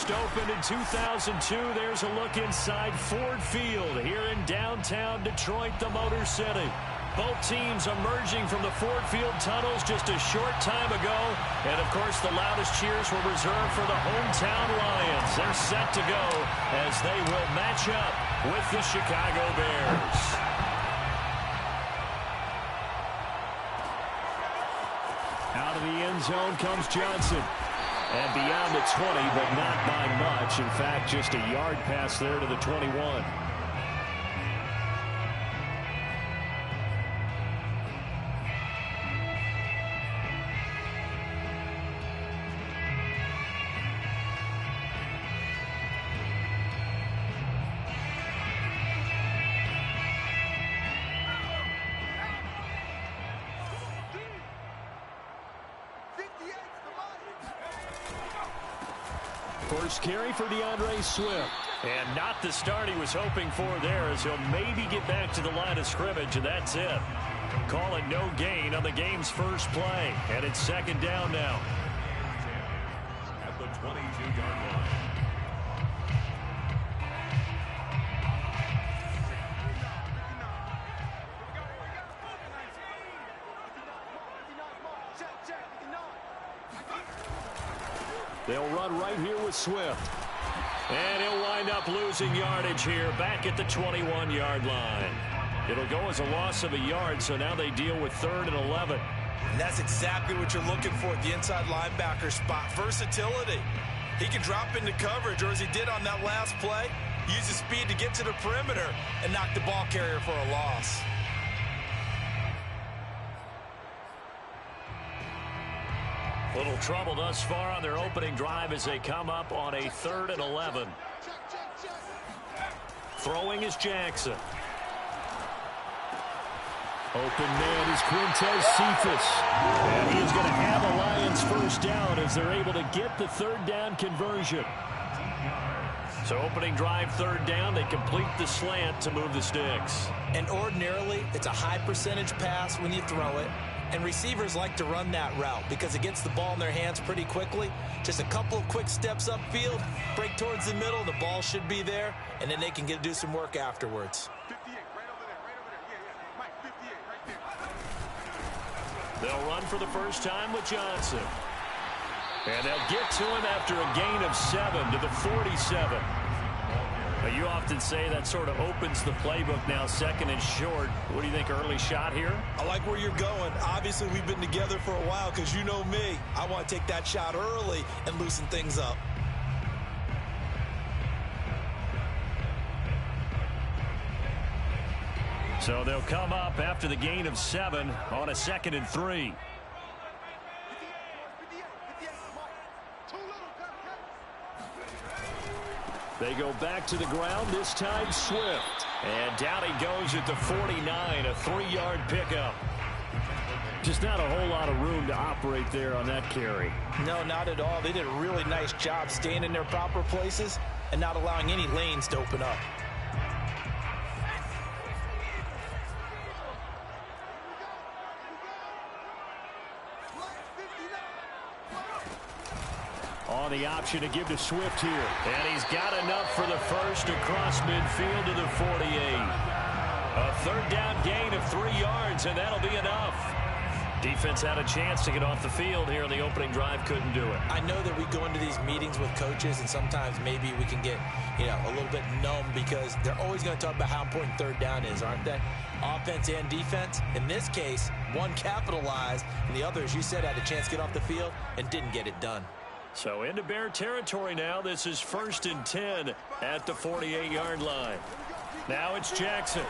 first opened in 2002. There's a look inside Ford Field here in downtown Detroit, the Motor City. Both teams emerging from the Ford Field tunnels just a short time ago. And, of course, the loudest cheers were reserved for the hometown Lions. They're set to go as they will match up with the Chicago Bears. Out of the end zone comes Johnson. And beyond the 20, but not by much. In fact, just a yard pass there to the 21. First carry for DeAndre Swift. And not the start he was hoping for there, as he'll maybe get back to the line of scrimmage, and that's it. Calling no gain on the game's first play. And it's second down now. At the 22-yard line. They'll run right here with Swift. And he'll wind up losing yardage here back at the 21-yard line. It'll go as a loss of a yard, so now they deal with 3rd and 11. And that's exactly what you're looking for at the inside linebacker spot. Versatility. He can drop into coverage, or as he did on that last play, use his speed to get to the perimeter and knock the ball carrier for a loss. Little trouble thus far on their opening drive as they come up on a 3rd and 11. Throwing is Jackson. Open man is Quintez Cephas. And he is going to have a Lions first down as they're able to get the 3rd down conversion. So opening drive 3rd down, they complete the slant to move the sticks. And ordinarily, it's a high percentage pass when you throw it. And receivers like to run that route because it gets the ball in their hands pretty quickly. Just a couple of quick steps upfield, break towards the middle, the ball should be there, and then they can do some work afterwards. 58, right over there, right over there. Yeah, Mike, 58, right there. They'll run for the first time with Johnson. And they'll get to him after a gain of 7 to the 47. Now, you often say that sort of opens the playbook now, 2nd and short. What do you think, early shot here? I like where you're going. Obviously, we've been together for a while because you know me. I want to take that shot early and loosen things up. So they'll come up after the gain of 7 on a 2nd and 3. They go back to the ground, this time Swift. And down he goes at the 49, a 3-yard pickup. Just not a whole lot of room to operate there on that carry. No, not at all. They did a really nice job staying in their proper places and not allowing any lanes to open up. On the option to give to Swift here. And he's got enough for the first across midfield to the 48. A 3rd down gain of 3 yards, and that'll be enough. Defense had a chance to get off the field here in the opening drive, couldn't do it. I know that we go into these meetings with coaches, and sometimes maybe we can get, a little bit numb because they're always going to talk about how important 3rd down is, aren't they? Offense and defense. In this case, one capitalized, and the other, as you said, had a chance to get off the field and didn't get it done. So into Bear territory now. This is 1st and 10 at the 48-yard line. Now it's Jackson.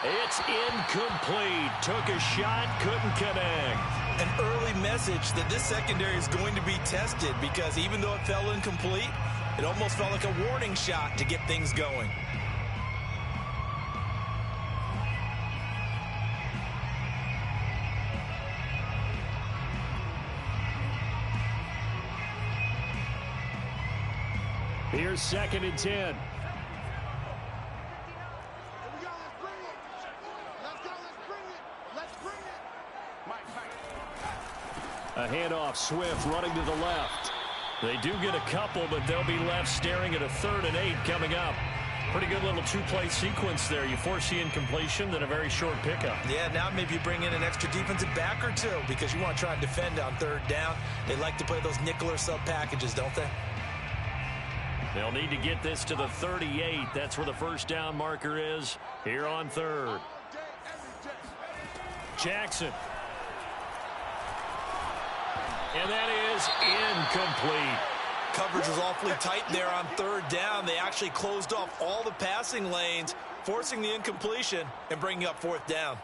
It's incomplete. Took a shot, couldn't connect. An early message that this secondary is going to be tested because even though it fell incomplete, it almost felt like a warning shot to get things going. Here's 2nd and 10. A handoff, Swift running to the left. They do get a couple, but they'll be left staring at a 3rd and 8 coming up. Pretty good little two-play sequence there. You force the incompletion, then a very short pickup. Yeah, now maybe you bring in an extra defensive back or two because you want to try and defend on 3rd down. They like to play those nickel or sub packages, don't they? They'll need to get this to the 38. That's where the first down marker is here on 3rd. Jackson. And that is incomplete. Coverage was awfully tight there on 3rd down. They actually closed off all the passing lanes, forcing the incompletion and bringing up 4th down.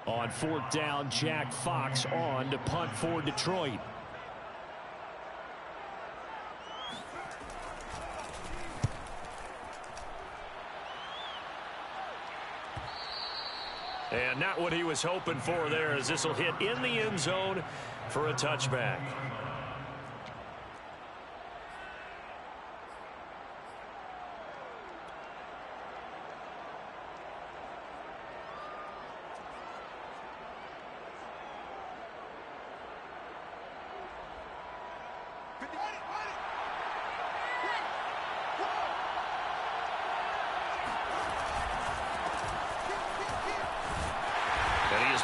On 4th down, Jack Fox on to punt for Detroit. And not what he was hoping for there, as this will hit in the end zone for a touchback.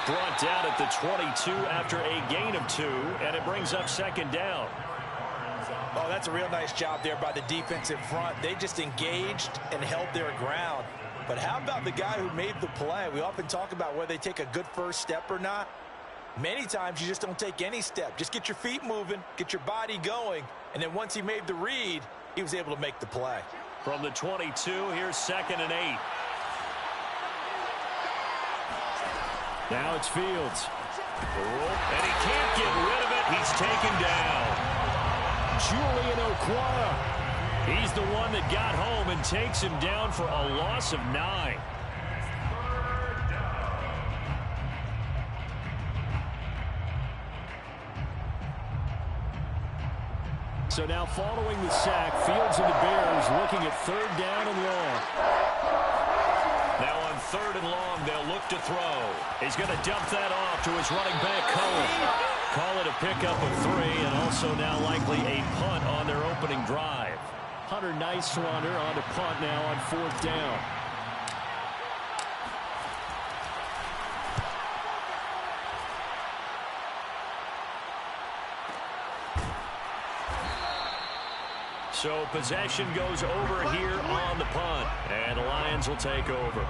Brought down at the 22 after a gain of 2, and it brings up 2nd down. Oh, that's a real nice job there by the defensive front. They just engaged and held their ground. But how about the guy who made the play? We often talk about whether they take a good first step or not. Many times you just don't take any step. Just get your feet moving, get your body going, and then once he made the read, he was able to make the play. From the 22, here's 2nd and 8. Now it's Fields. And he can't get rid of it. He's taken down. Julian Okwara. He's the one that got home and takes him down for a loss of 9. So now following the sack, Fields and the Bears looking at 3rd down and long. Now on 3rd and long, they'll look to throw. He's going to dump that off to his running back, Cole. Call it a pickup of 3, and also now likely a punt on their opening drive. Hunter Nicewander on to punt now on 4th down. So possession goes over here on the punt, and the Lions will take over.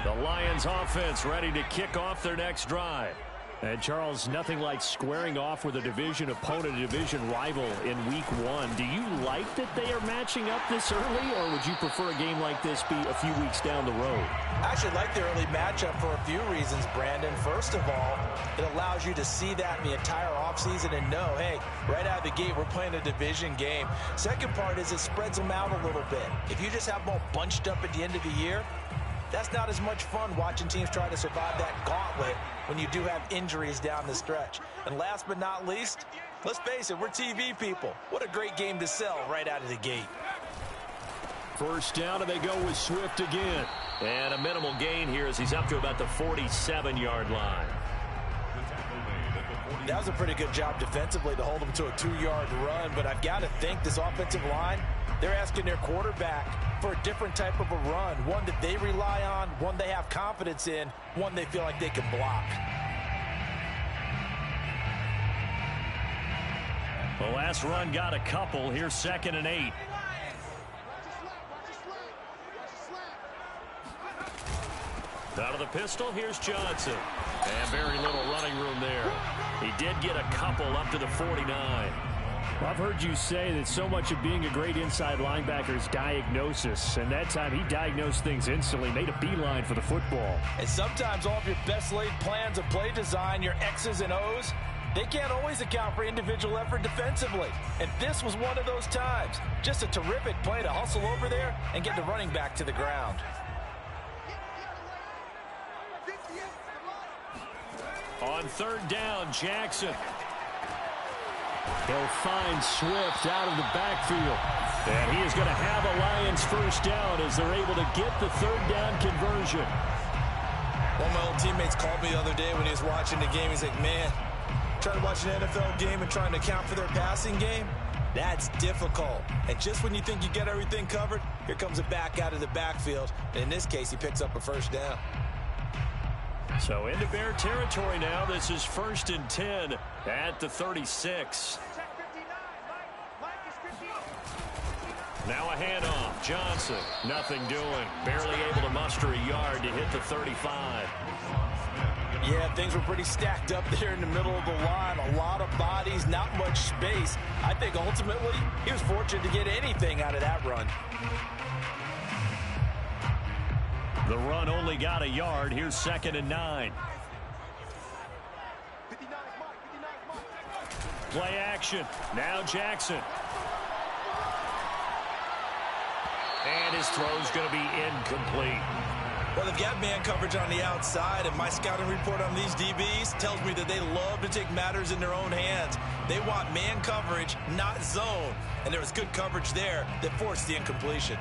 The Lions offense ready to kick off their next drive. And, Charles, nothing like squaring off with a division opponent, a division rival in Week 1. Do you like that they are matching up this early, or would you prefer a game like this be a few weeks down the road? I actually like the early matchup for a few reasons, Brandon. First of all, it allows you to see that in the entire offseason and know, hey, right out of the gate, we're playing a division game. Second part is it spreads them out a little bit. If you just have them all bunched up at the end of the year, that's not as much fun watching teams try to survive that gauntlet when you do have injuries down the stretch. And last but not least, let's face it, we're TV people. What a great game to sell right out of the gate. First down, and they go with Swift again. And a minimal gain here as he's up to about the 47-yard line. That was a pretty good job defensively to hold them to a 2-yard run, but I've got to think this offensive line, they're asking their quarterback for a different type of a run, one that they rely on, one they have confidence in, one they feel like they can block. The last run got a couple. Here's 2nd and 8. Out of the pistol, here's Johnson. And very little running room there. He did get a couple up to the 49. Well, I've heard you say that so much of being a great inside linebacker is diagnosis. And that time he diagnosed things instantly, made a beeline for the football. And sometimes all of your best laid plans of play design, your X's and O's, they can't always account for individual effort defensively. And this was one of those times. Just a terrific play to hustle over there and get the running back to the ground. On third down, Jackson. He'll find Swift out of the backfield. And he is going to have a Lions first down as they're able to get the third down conversion. One of my old teammates called me the other day when he was watching the game. He's like, man, trying to watch an NFL game and trying to account for their passing game, that's difficult. And just when you think you get everything covered, here comes a back out of the backfield. And in this case, he picks up a first down. So into Bear territory now. This is 1st and 10 at the 36. Now a handoff. Johnson, nothing doing. Barely able to muster a yard to hit the 35. Yeah, things were pretty stacked up there in the middle of the line. A lot of bodies, not much space. I think ultimately he was fortunate to get anything out of that run. The run only got a yard. Here's 2nd and 9. Play action. Now Jackson. And his throw's going to be incomplete. Well, they've got man coverage on the outside, and my scouting report on these DBs tells me that they love to take matters in their own hands. They want man coverage, not zone. And there was good coverage there that forced the incompletion.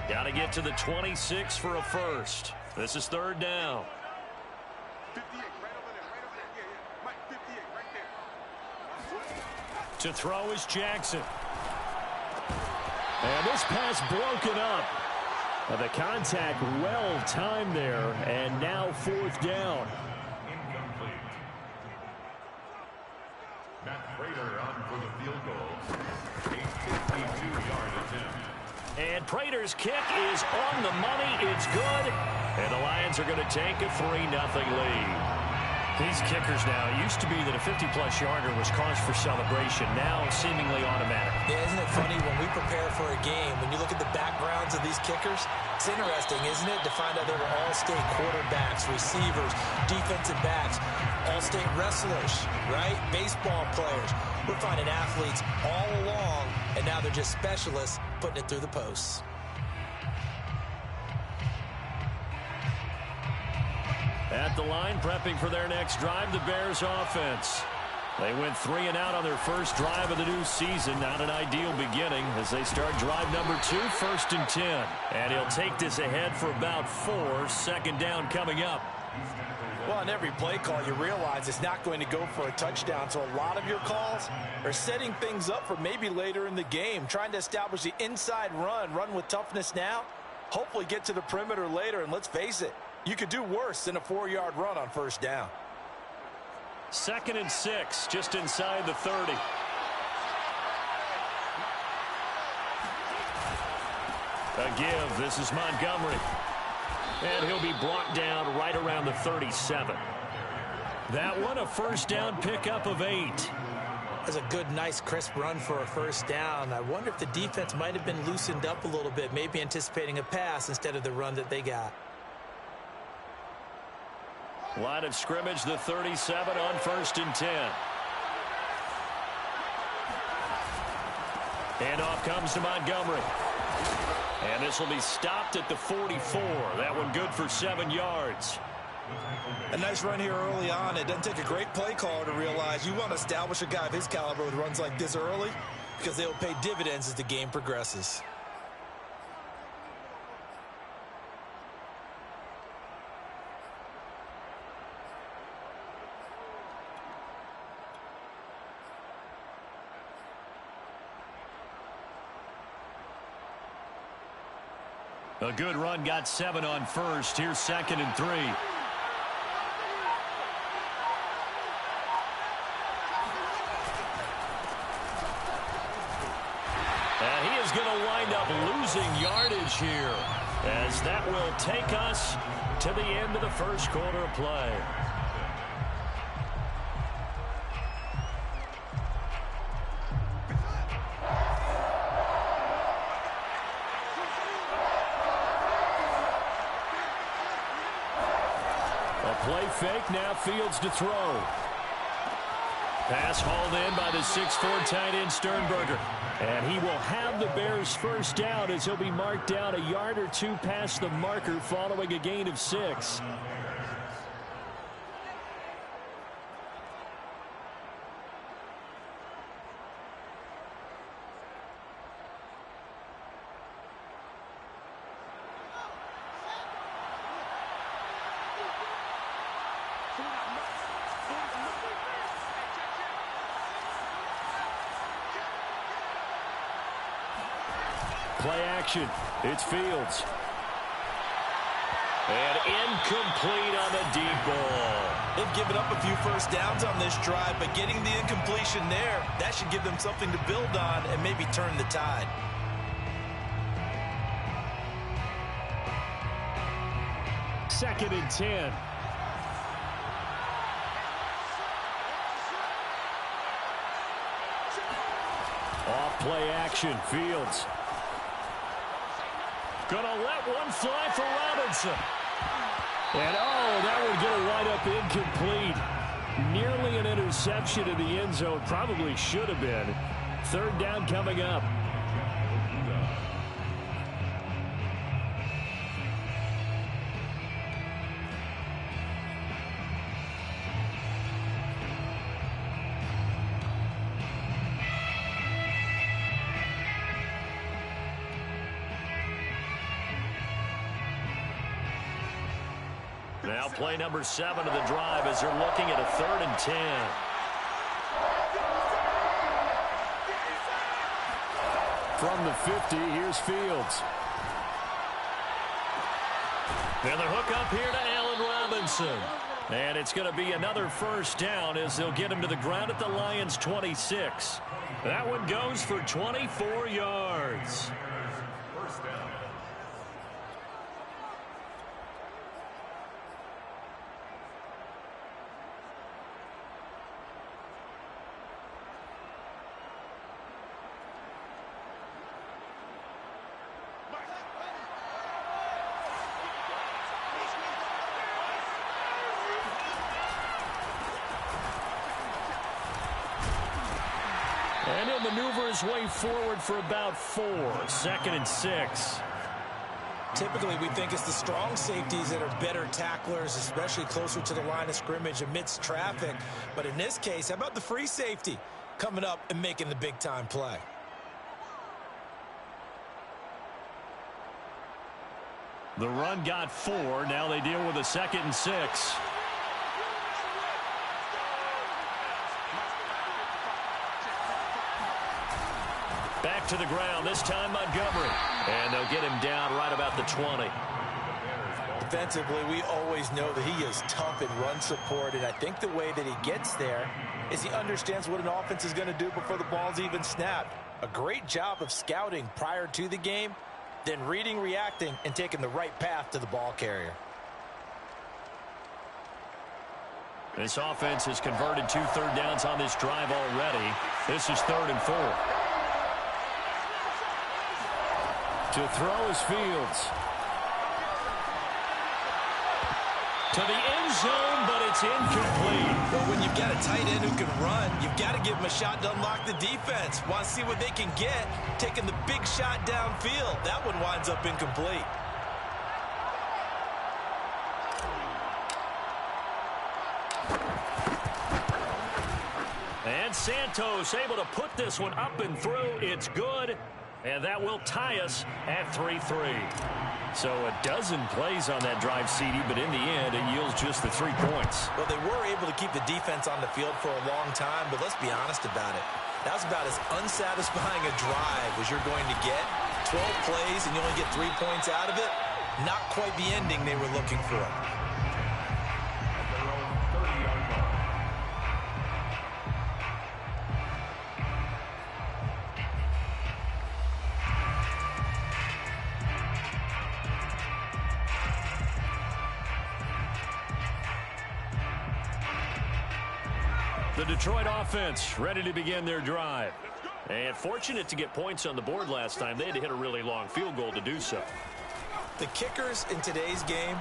Got to get to the 26 for a first. This is 3rd down. 58, right over there, right over there. Yeah, Mike, 58, right there. To throw is Jackson. And this pass broken up. The contact well timed there, and now 4th down. Incomplete. Matt Prater on for the field goal. 852-yard attempt. And Prater's kick is on the money. It's good. And the Lions are going to take a 3-0 lead. These kickers now, it used to be that a 50-plus yarder was cause for celebration. Now seemingly automatic. Yeah, isn't it funny when we prepare for a game, when you look at the backgrounds of these kickers, it's interesting, isn't it, to find out they were all-state quarterbacks, receivers, defensive backs, all-state wrestlers, right? Baseball players. We're finding athletes all along, and now they're just specialists putting it through the posts. At the line, prepping for their next drive, the Bears offense. They went 3 and out on their first drive of the new season. Not an ideal beginning as they start drive number 2, 1st and 10. And he'll take this ahead for about 4. 2nd down coming up. Well, on every play call, you realize it's not going to go for a touchdown. So a lot of your calls are setting things up for maybe later in the game, trying to establish the inside run with toughness now, hopefully get to the perimeter later. And let's face it, you could do worse than a 4-yard run on 1st down. 2nd and 6, just inside the 30. A give. This is Montgomery. And he'll be brought down right around the 37. That one, a 1st down pickup of 8. That's a good, nice, crisp run for a 1st down. I wonder if the defense might have been loosened up a little bit, maybe anticipating a pass instead of the run that they got. Line of scrimmage, the 37 on 1st and 10. Handoff comes to Montgomery. And this will be stopped at the 44. That one good for 7 yards. A nice run here early on. It doesn't take a great play caller to realize you want to establish a guy of his caliber with runs like this early because they will pay dividends as the game progresses. A good run, got 7 on 1st. Here's 2nd and 3. And he is going to wind up losing yardage here, as that will take us to the end of the 1st quarter of play. Play fake, now Fields to throw. Pass hauled in by the 6'4" tight end Sternberger. And he will have the Bears first down as he'll be marked down a yard or two past the marker following a gain of 6. Play action. It's Fields. And incomplete on the deep ball. They've given up a few first downs on this drive, but getting the incompletion there, that should give them something to build on and maybe turn the tide. Second and 10. Off play action. Fields. Gonna let one fly for Robinson. And that would get a wide up incomplete. Nearly an interception in the end zone. Probably should have been. Third down coming up. Now play number 7 of the drive as they're looking at a 3rd and 10. From the 50, here's Fields. And the hook up here to Allen Robinson. And it's going to be another first down as they'll get him to the ground at the Lions' 26. That one goes for 24 yards. First down. And he'll maneuver his way forward for about 4. 2nd and 6. Typically, we think it's the strong safeties that are better tacklers, especially closer to the line of scrimmage amidst traffic. But in this case, how about the free safety coming up and making the big-time play? The run got 4. Now they deal with a 2nd and 6. Back to the ground, this time Montgomery. And they'll get him down right about the 20. Defensively, we always know that he is tough in run support, and I think the way that he gets there is he understands what an offense is going to do before the ball's even snapped. A great job of scouting prior to the game, then reading, reacting, and taking the right path to the ball carrier. This offense has converted 2 third downs on this drive already. This is 3rd and 4. To throw is Fields. To the end zone, but it's incomplete. Well, when you've got a tight end who can run, you've got to give him a shot to unlock the defense. Want to see what they can get, taking the big shot downfield. That one winds up incomplete. And Santos able to put this one up and through. It's good. And that will tie us at 3-3. So a dozen plays on that drive, CD, but in the end, it yields just the 3 points. Well, they were able to keep the defense on the field for a long time, but let's be honest about it. That was about as unsatisfying a drive as you're going to get. 12 plays and you only get 3 points out of it. Not quite the ending they were looking for. The Detroit offense ready to begin their drive. And fortunate to get points on the board last time. They had to hit a really long field goal to do so. The kickers in today's game,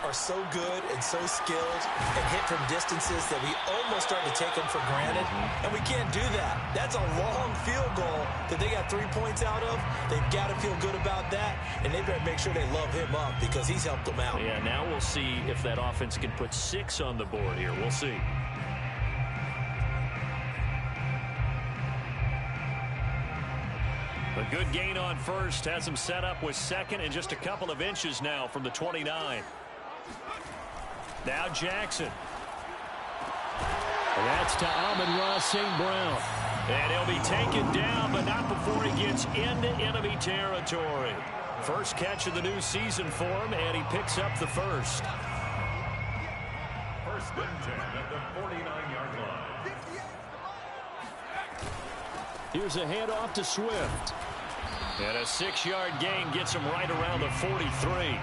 are so good and so skilled and hit from distances that we almost start to take them for granted, and we can't do that. That's a long field goal that they got 3 points out of. They've got to feel good about that, and they better make sure they love him up because he's helped them out. Yeah, now we'll see if that offense can put 6 on the board here. We'll see. A good gain on first has him set up with second and just a couple of inches now from the 29. Now Jackson. And that's to Amon-Ra St. Brown. And he'll be taken down, but not before he gets into enemy territory. First catch of the new season for him, and he picks up the first. First and 10 at the 49-yard line. Here's a handoff to Swift. And a 6-yard gain gets him right around the 43.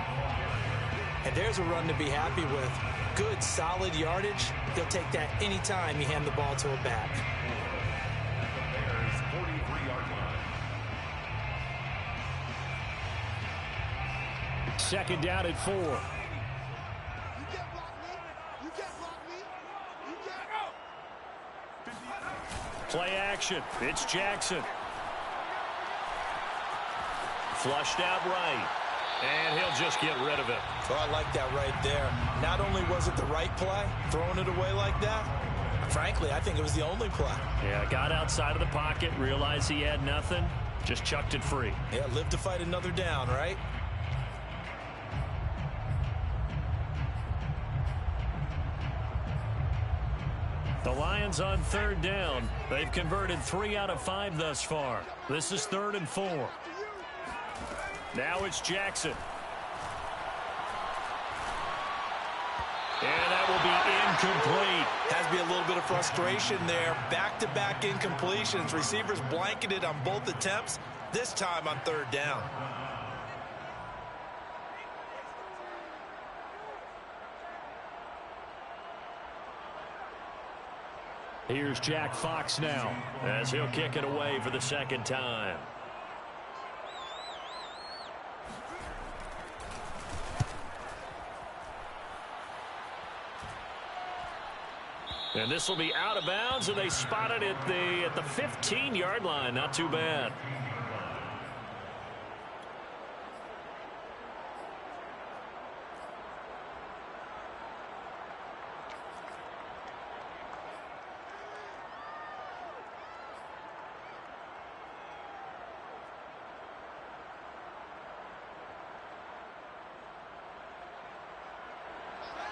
And there's a run to be happy with. Good, solid yardage. He'll take that anytime you hand the ball to a back. The Bears' 43-yard line. Second down at 4. You can't block me. You can't block me. You can't. Play action. It's Jackson. Flushed out right. And he'll just get rid of it. Oh, I like that right there. Not only was it the right play, throwing it away like that, frankly, I think it was the only play. Yeah, got outside of the pocket, realized he had nothing, just chucked it free. Yeah, live to fight another down, right? The Lions on third down. They've converted 3 out of 5 thus far. This is 3rd and 4. Now it's Jackson. And that will be incomplete. Has to be a little bit of frustration there. Back-to-back incompletions. Receivers blanketed on both attempts, this time on 3rd down. Here's Jack Fox now as he'll kick it away for the second time. And this will be out of bounds, and they spot it at the 15-yard line. Not too bad.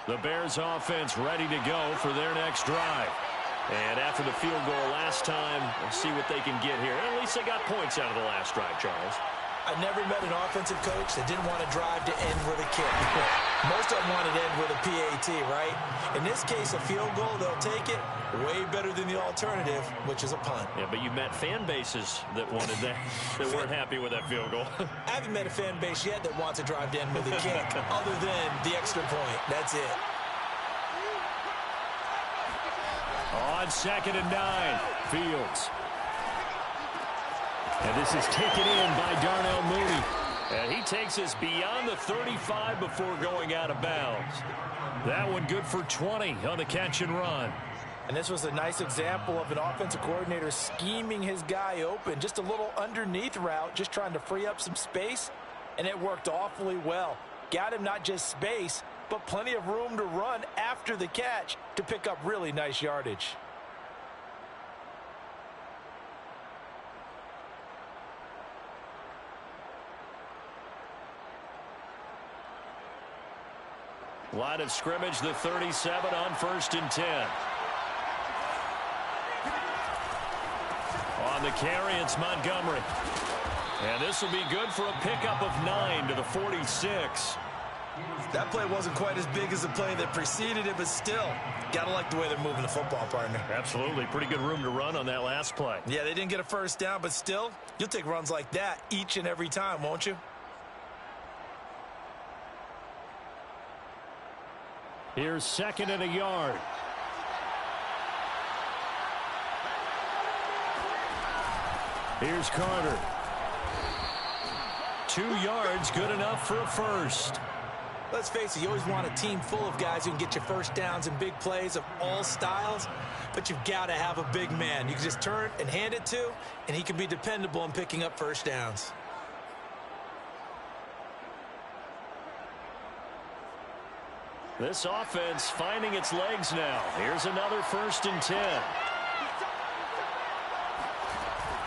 The Bears offense ready to go for their next drive. And after the field goal last time, we'll see what they can get here. At least they got points out of the last drive, Charles. I've never met an offensive coach that didn't want to drive to end with a kick. Most of them wanted to end with a PAT, right? In this case, a field goal, they'll take it. Way better than the alternative, which is a punt. Yeah, but you met fan bases that wanted that, that weren't happy with that field goal. I haven't met a fan base yet that wants to drive to end with a kick, other than the extra point. That's it. On 2nd and 9, Fields. And this is taken in by Darnell Mooney. And he takes us beyond the 35 before going out of bounds. That one good for 20 on the catch and run. And this was a nice example of an offensive coordinator scheming his guy open. Just a little underneath route, just trying to free up some space. And it worked awfully well. Got him not just space, but plenty of room to run after the catch to pick up really nice yardage. Line of scrimmage, the 37 on 1st and 10. On the carry, it's Montgomery. And this will be good for a pickup of 9 to the 46. That play wasn't quite as big as the play that preceded it, but still, gotta like the way they're moving the football, partner. Absolutely. Pretty good room to run on that last play. Yeah, they didn't get a first down, but still, you'll take runs like that each and every time, won't you? Here's 2nd and a yard. Here's Carter. 2 yards, good enough for a first. Let's face it, you always want a team full of guys who can get you first downs and big plays of all styles, but you've got to have a big man you can just turn and hand it to, and he can be dependable in picking up first downs. This offense finding its legs now. Here's another 1st and 10.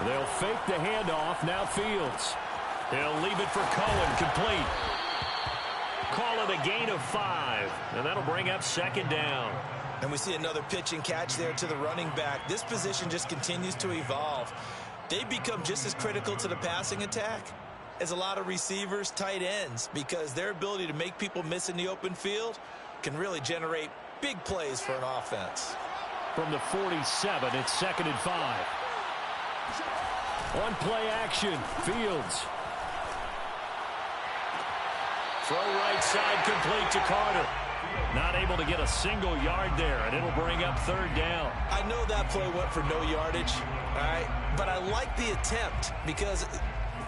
They'll fake the handoff. Now Fields. He'll leave it for Cohen. Complete. Call it a gain of 5. And that'll bring up 2nd down. And we see another pitch and catch there to the running back. This position just continues to evolve. They become just as critical to the passing attack as a lot of receivers, tight ends, because their ability to make people miss in the open field can really generate big plays for an offense. From the 47, it's 2nd and 5. One play action. Fields. Throw right side complete to Carter. Not able to get a single yard there, and it'll bring up 3rd down. I know that play went for no yardage, all right, but I like the attempt because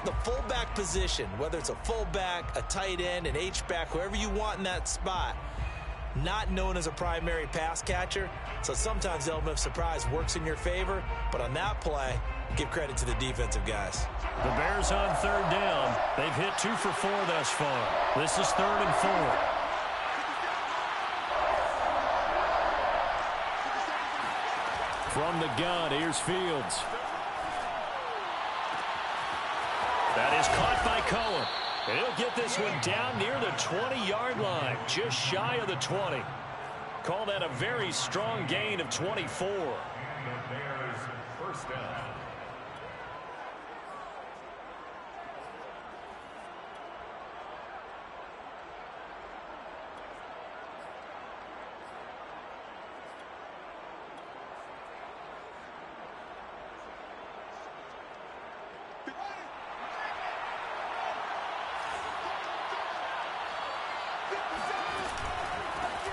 the fullback position, whether it's a fullback, a tight end, an H-back, whoever you want in that spot, not known as a primary pass catcher, so sometimes the element of surprise works in your favor, but on that play, give credit to the defensive guys. The Bears on 3rd down. They've hit 2 for 4 thus far. This is 3rd and 4. From the gun, here's Fields. That is caught by Cohen. And he'll get this one down near the 20-yard line, just shy of the 20. Call that a very strong gain of 24. The Bears' 1st down.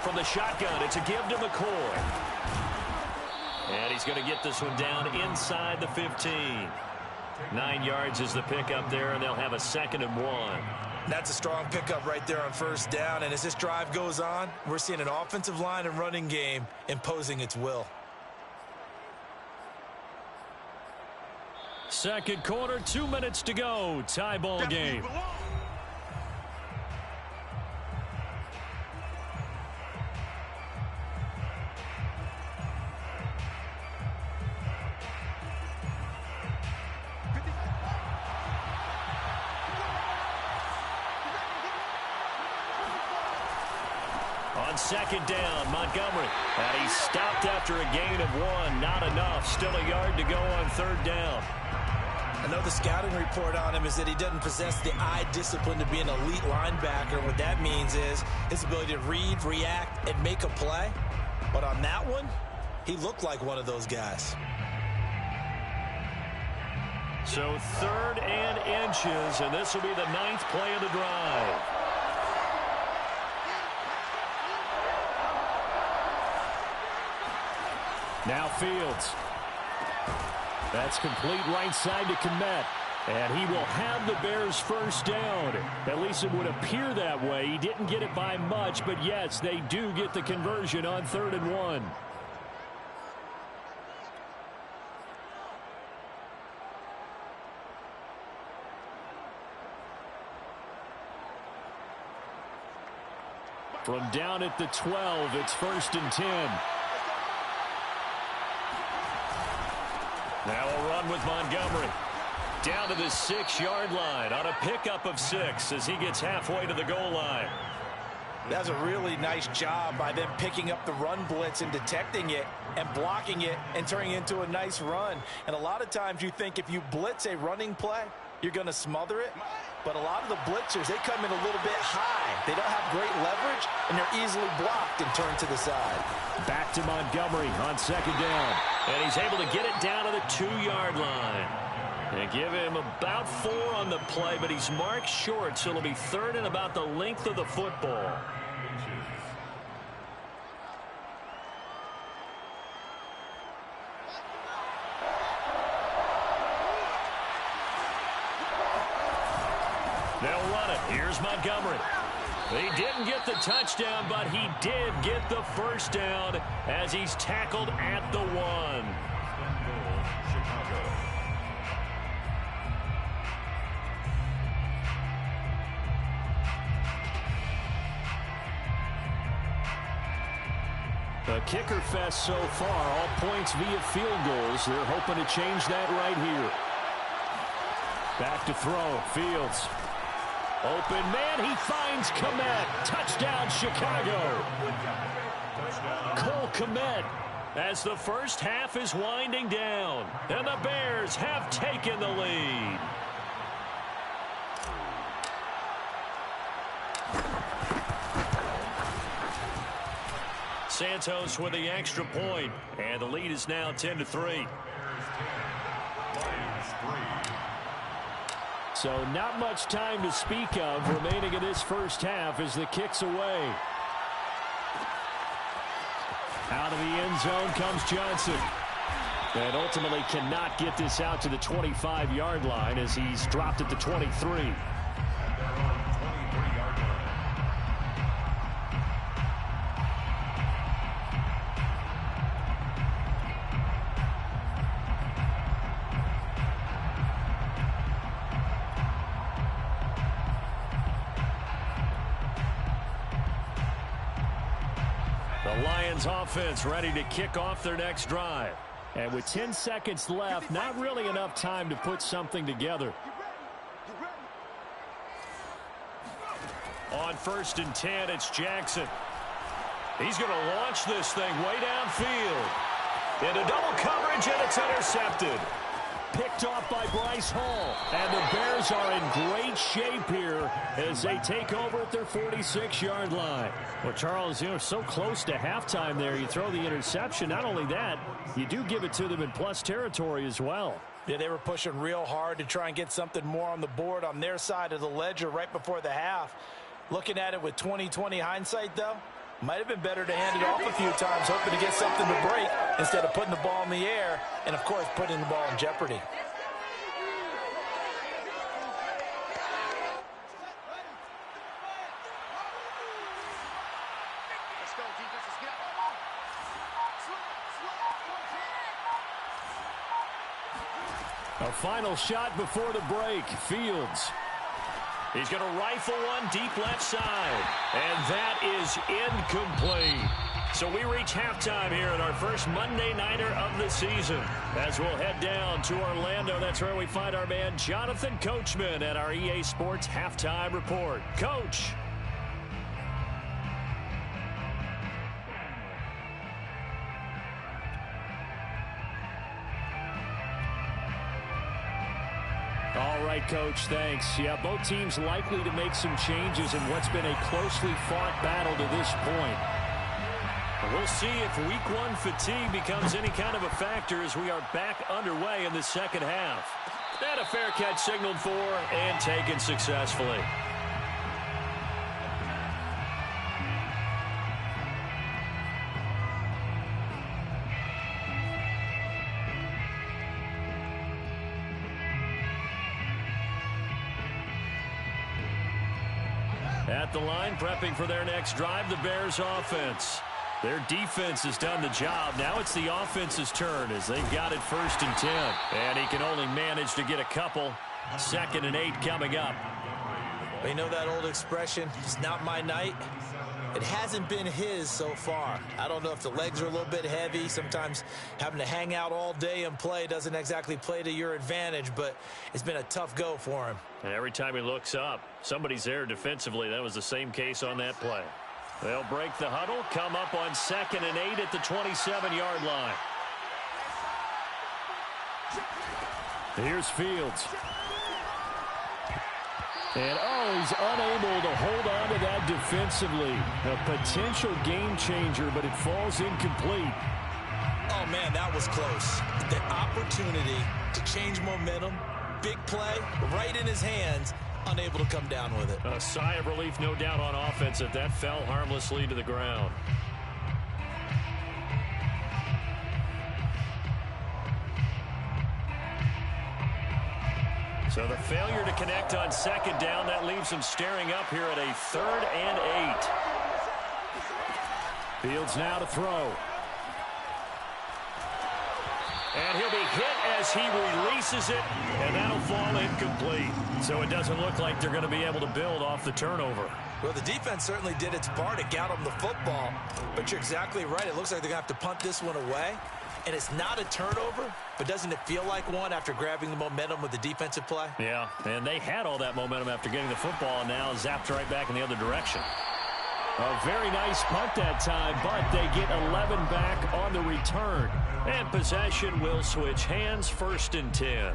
From the shotgun, it's a give to McCoy. And he's going to get this one down inside the 15. 9 yards is the pickup there, and they'll have a 2nd and 1. That's a strong pickup right there on 1st down, and as this drive goes on, we're seeing an offensive line and running game imposing its will. 2nd quarter, 2 minutes to go. Tie ball game. On 2nd down, Montgomery. And he stopped after a gain of 1. Not enough. Still a yard to go on 3rd down. I know the scouting report on him is that he doesn't possess the eye discipline to be an elite linebacker. What that means is his ability to read, react, and make a play. But on that one, he looked like one of those guys. So 3rd and inches, and this will be the 9th play of the drive. Now Fields. That's complete right side to Kmet. And he will have the Bears' 1st down. At least it would appear that way. He didn't get it by much, but yes, they do get the conversion on 3rd and 1. From down at the 12, it's 1st and 10. Now a run with Montgomery. Down to the 6-yard line on a pickup of 6 as he gets halfway to the goal line. That's a really nice job by them picking up the run blitz and detecting it and blocking it and turning it into a nice run. And a lot of times you think if you blitz a running play, you're going to smother it. But a lot of the blitzers, they come in a little bit high. They don't have great leverage, and they're easily blocked and turned to the side. Back to Montgomery on 2nd down. And he's able to get it down to the 2-yard line. And give him about 4 on the play, but he's marked short, so it'll be 3rd and about the length of the football. They'll run it. Here's Montgomery. He didn't get the touchdown, but he did get the first down as he's tackled at the 1. Chicago. The kicker fest so far, all points via field goals. They're hoping to change that right here. Back to throw. Fields. Open man. He finds Kmet. Touchdown, Chicago. Cole Kmet as the first half is winding down. And the Bears have taken the lead. Santos with the extra point, and the lead is now 10-3. So not much time to speak of remaining in this first half as the kick's away. Out of the end zone comes Johnson. And ultimately cannot get this out to the 25-yard line as he's dropped at the 23. Offense ready to kick off their next drive. And with 10 seconds left, not really enough time to put something together. On 1st and 10, it's Jackson. He's going to launch this thing way downfield. Into double coverage, and it's intercepted. Picked off by Bryce Hall. And the Bears are in great shape here as they take over at their 46-yard line. Well, Charles, so close to halftime there. You throw the interception. Not only that, you do give it to them in plus territory as well. Yeah, they were pushing real hard to try and get something more on the board on their side of the ledger right before the half. Looking at it with 20/20 hindsight, though, might have been better to hand it off a few times, hoping to get something to break instead of putting the ball in the air and, of course, putting the ball in jeopardy. A final shot before the break. Fields. He's going to rifle one deep left side. And that is incomplete. So we reach halftime here at our first Monday Nighter of the season. As we'll head down to Orlando, that's where we find our man Jonathan Coachman at our EA Sports Halftime Report. Coach. All right, Coach, thanks. Yeah, both teams likely to make some changes in what's been a closely fought battle to this point. We'll see if Week 1 fatigue becomes any kind of a factor as we are back underway in the second half. And a fair catch signaled for and taken successfully. At the line, prepping for their next drive, the Bears offense. Their defense has done the job. Now it's the offense's turn as they've got it 1st and 10. And he can only manage to get a couple. 2nd and 8 coming up. You know that old expression, it's not my night? It hasn't been his so far. I don't know if the legs are a little bit heavy. Sometimes having to hang out all day and play doesn't exactly play to your advantage, but it's been a tough go for him. And every time he looks up, somebody's there defensively. That was the same case on that play. They'll break the huddle, come up on 2nd and 8 at the 27-yard line. Here's Fields. And, he's unable to hold on to that defensively. A potential game changer, but it falls incomplete. Oh, man, that was close. The opportunity to change momentum, big play, right in his hands, unable to come down with it. A sigh of relief, no doubt, on offense that fell harmlessly to the ground. So the failure to connect on second down, that leaves him staring up here at a 3rd and 8. Fields now to throw. And he'll be hit as he releases it, and that'll fall incomplete. So it doesn't look like they're going to be able to build off the turnover. Well, the defense certainly did its part to get them the football, but you're exactly right. It looks like they're going to have to punt this one away, and it's not a turnover, but doesn't it feel like one after grabbing the momentum with the defensive play? Yeah, and they had all that momentum after getting the football, and now zapped right back in the other direction. A very nice punt that time, but they get 11 back on the return. And possession will switch hands, 1st and 10.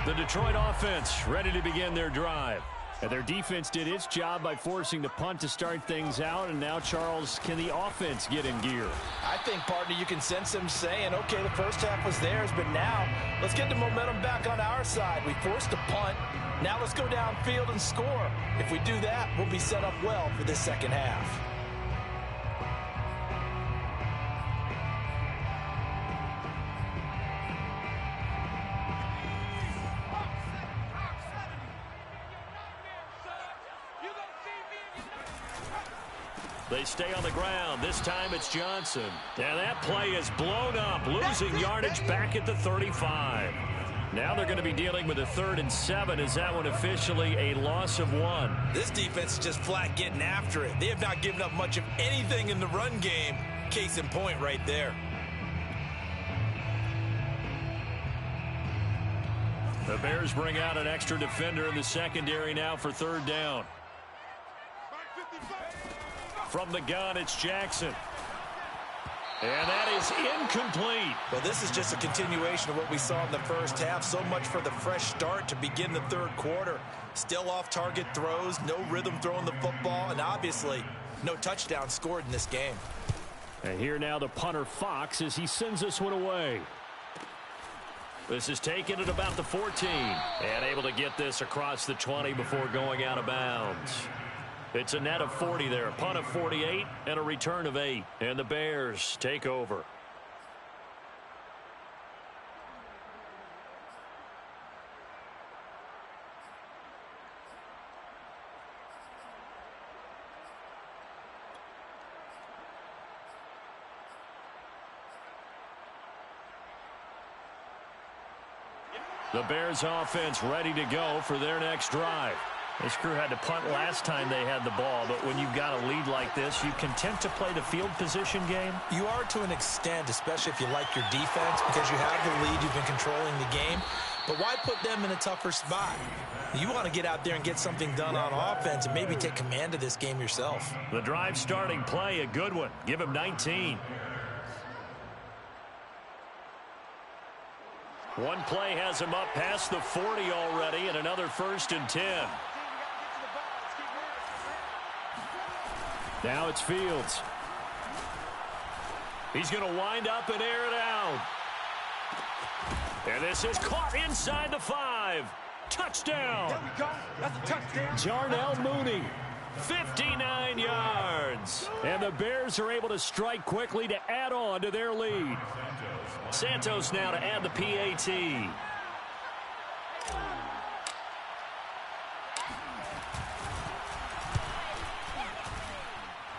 The Detroit offense ready to begin their drive. And their defense did its job by forcing the punt to start things out. And now, Charles, can the offense get in gear? I think, partner, you can sense them saying, okay, the first half was theirs, but now let's get the momentum back on our side. We forced a punt. Now let's go downfield and score. If we do that, we'll be set up well for this second half. They stay on the ground. This time it's Johnson. And that play is blown up, losing yardage back at the 35. Now they're going to be dealing with a 3rd and 7. Is that one officially a loss of 1? This defense is just flat getting after it. They have not given up much of anything in the run game. Case in point right there. The Bears bring out an extra defender in the secondary now for 3rd down. From the gun, it's Jackson. And that is incomplete. Well, this is just a continuation of what we saw in the first half. So much for the fresh start to begin the 3rd quarter. Still off-target throws, no rhythm throwing the football, and obviously no touchdown scored in this game. And here now the punter Fox as he sends this one away. This is taken at about the 14. And able to get this across the 20 before going out of bounds. It's a net of 40 there, a punt of 48 and a return of 8. And the Bears take over. The Bears offense ready to go for their next drive. This crew had to punt last time they had the ball, but when you've got a lead like this, you content to play the field position game? You are to an extent, especially if you like your defense, because you have the lead, you've been controlling the game. But why put them in a tougher spot? You want to get out there and get something done on offense and maybe take command of this game yourself. The drive starting play, a good one. Give him 19. One play has him up past the 40 already, and another 1st and 10. Now it's Fields. He's going to wind up and air it out. And this is caught inside the 5. Touchdown. There we go. That's a touchdown. Jarnell Mooney, 59 yards. And the Bears are able to strike quickly to add on to their lead. Santos now to add the PAT.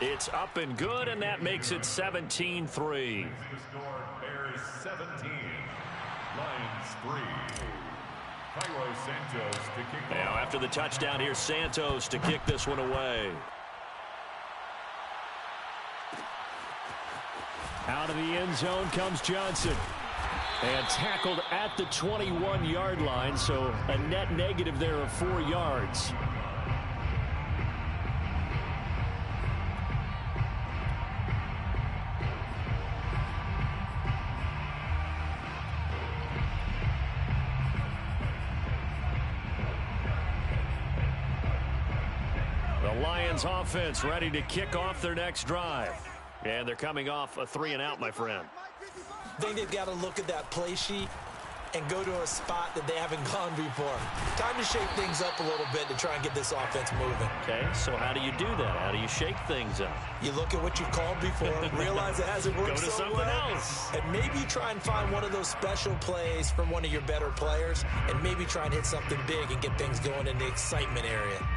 It's up and good, and that makes it 17-3. The score, Bears 17, Lions 3. Cairo Santos to kick Now off. after the touchdown, here's Santos to kick this one away. Out of the end zone comes Johnson. And tackled at the 21-yard line, so a net negative there of 4 yards. The Lions offense ready to kick off their next drive. And they're coming off a 3-and-out, my friend. I think they've got to look at that play sheet and go to a spot that they haven't gone before. Time to shake things up a little bit to try and get this offense moving. Okay, so how do you do that? How do you shake things up? You look at what you've called before, realize it hasn't worked Go to so something well, else. and maybe try and find one of those special plays from one of your better players, and maybe try and hit something big and get things going in the excitement area.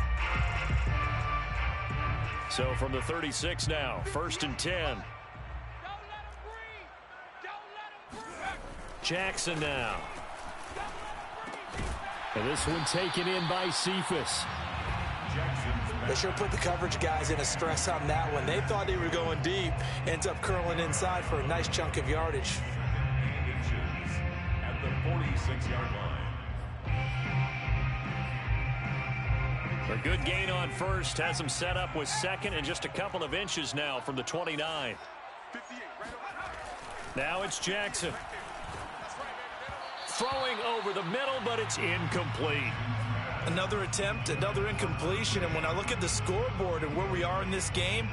So from the 36 now, 1st and 10. Jackson now. And this one taken in by Cephas. They sure put the coverage guys in a stress on that one. They thought they were going deep. Ends up curling inside for a nice chunk of yardage. Inches at the 46-yard line. A good gain on first. Has them set up with second and just a couple of inches now from the 29. Now it's Jackson. Throwing over the middle, but it's incomplete. Another attempt, another incompletion, and when I look at the scoreboard and where we are in this game,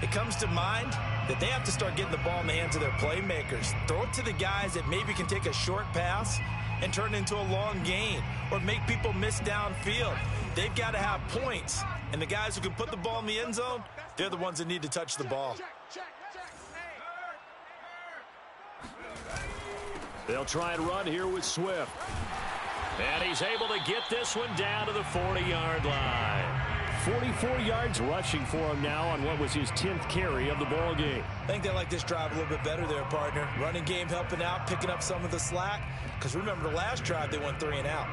it comes to mind that they have to start getting the ball in the hands of their playmakers. Throw it to the guys that maybe can take a short pass and turn it into a long gain or make people miss downfield. They've got to have points, and the guys who can put the ball in the end zone, they're the ones that need to touch the ball. They'll try and run here with Swift. And he's able to get this one down to the 40-yard line. 44 yards rushing for him now on what was his 10th carry of the ball game. I think they like this drive a little bit better there, partner. Running game helping out, picking up some of the slack. Because remember, the last drive, they went 3 and out.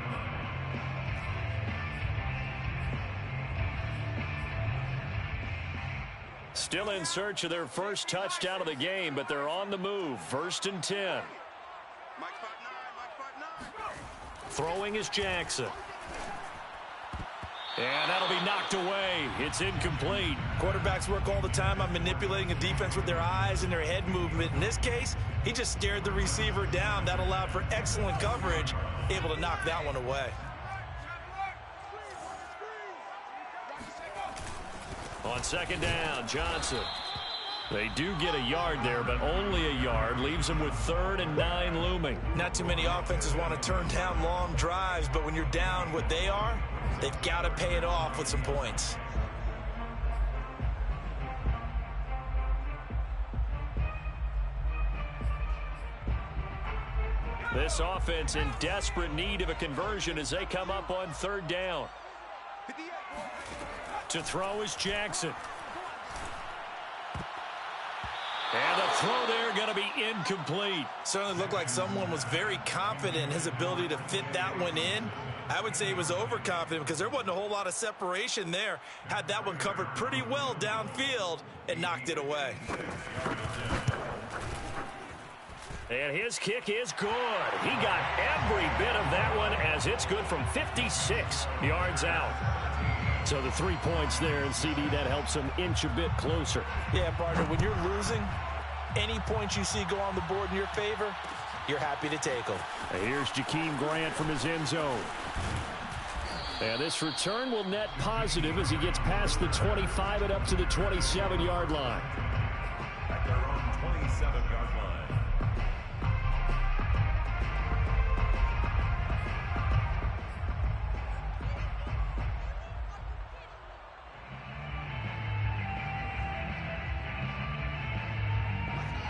Still in search of their first touchdown of the game, but they're on the move. 1st and 10. Throwing is Jackson. And that'll be knocked away. It's incomplete. Quarterbacks work all the time on manipulating a defense with their eyes and their head movement. In this case, he just stared the receiver down. That allowed for excellent coverage, able to knock that one away. On 2nd down, Johnson. They do get a yard there, but only a yard. Leaves them with 3rd and 9 looming. Not too many offenses want to turn down long drives, but when you're down what they are, they've got to pay it off with some points. This offense in desperate need of a conversion as they come up on 3rd down. To throw is Jackson. And the throw there going to be incomplete. Certainly looked like someone was very confident in his ability to fit that one in. I would say he was overconfident because there wasn't a whole lot of separation there. Had that one covered pretty well downfield and knocked it away. And his kick is good. He got every bit of that one as it's good from 56 yards out. So the 3 points there, and CD, that helps him inch a bit closer. Yeah, partner, when you're losing, any points you see go on the board in your favor, you're happy to take them. And here's Jakeem Grant from his end zone. And this return will net positive as he gets past the 25 and up to the 27-yard line. At their own 27-yard line.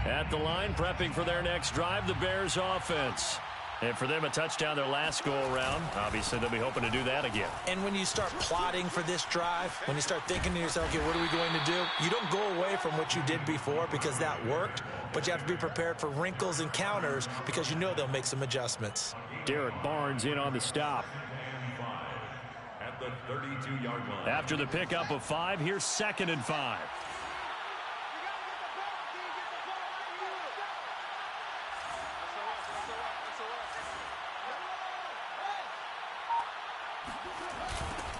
At the line, prepping for their next drive, the Bears offense. And for them, a touchdown their last go-around. Obviously, they'll be hoping to do that again. And when you start plotting for this drive, when you start thinking to yourself, okay, what are we going to do? You don't go away from what you did before because that worked, but you have to be prepared for wrinkles and counters because you know they'll make some adjustments. Derek Barnes in on the stop. At the 32-yard line. After the pickup of 5, here's 2nd and 5.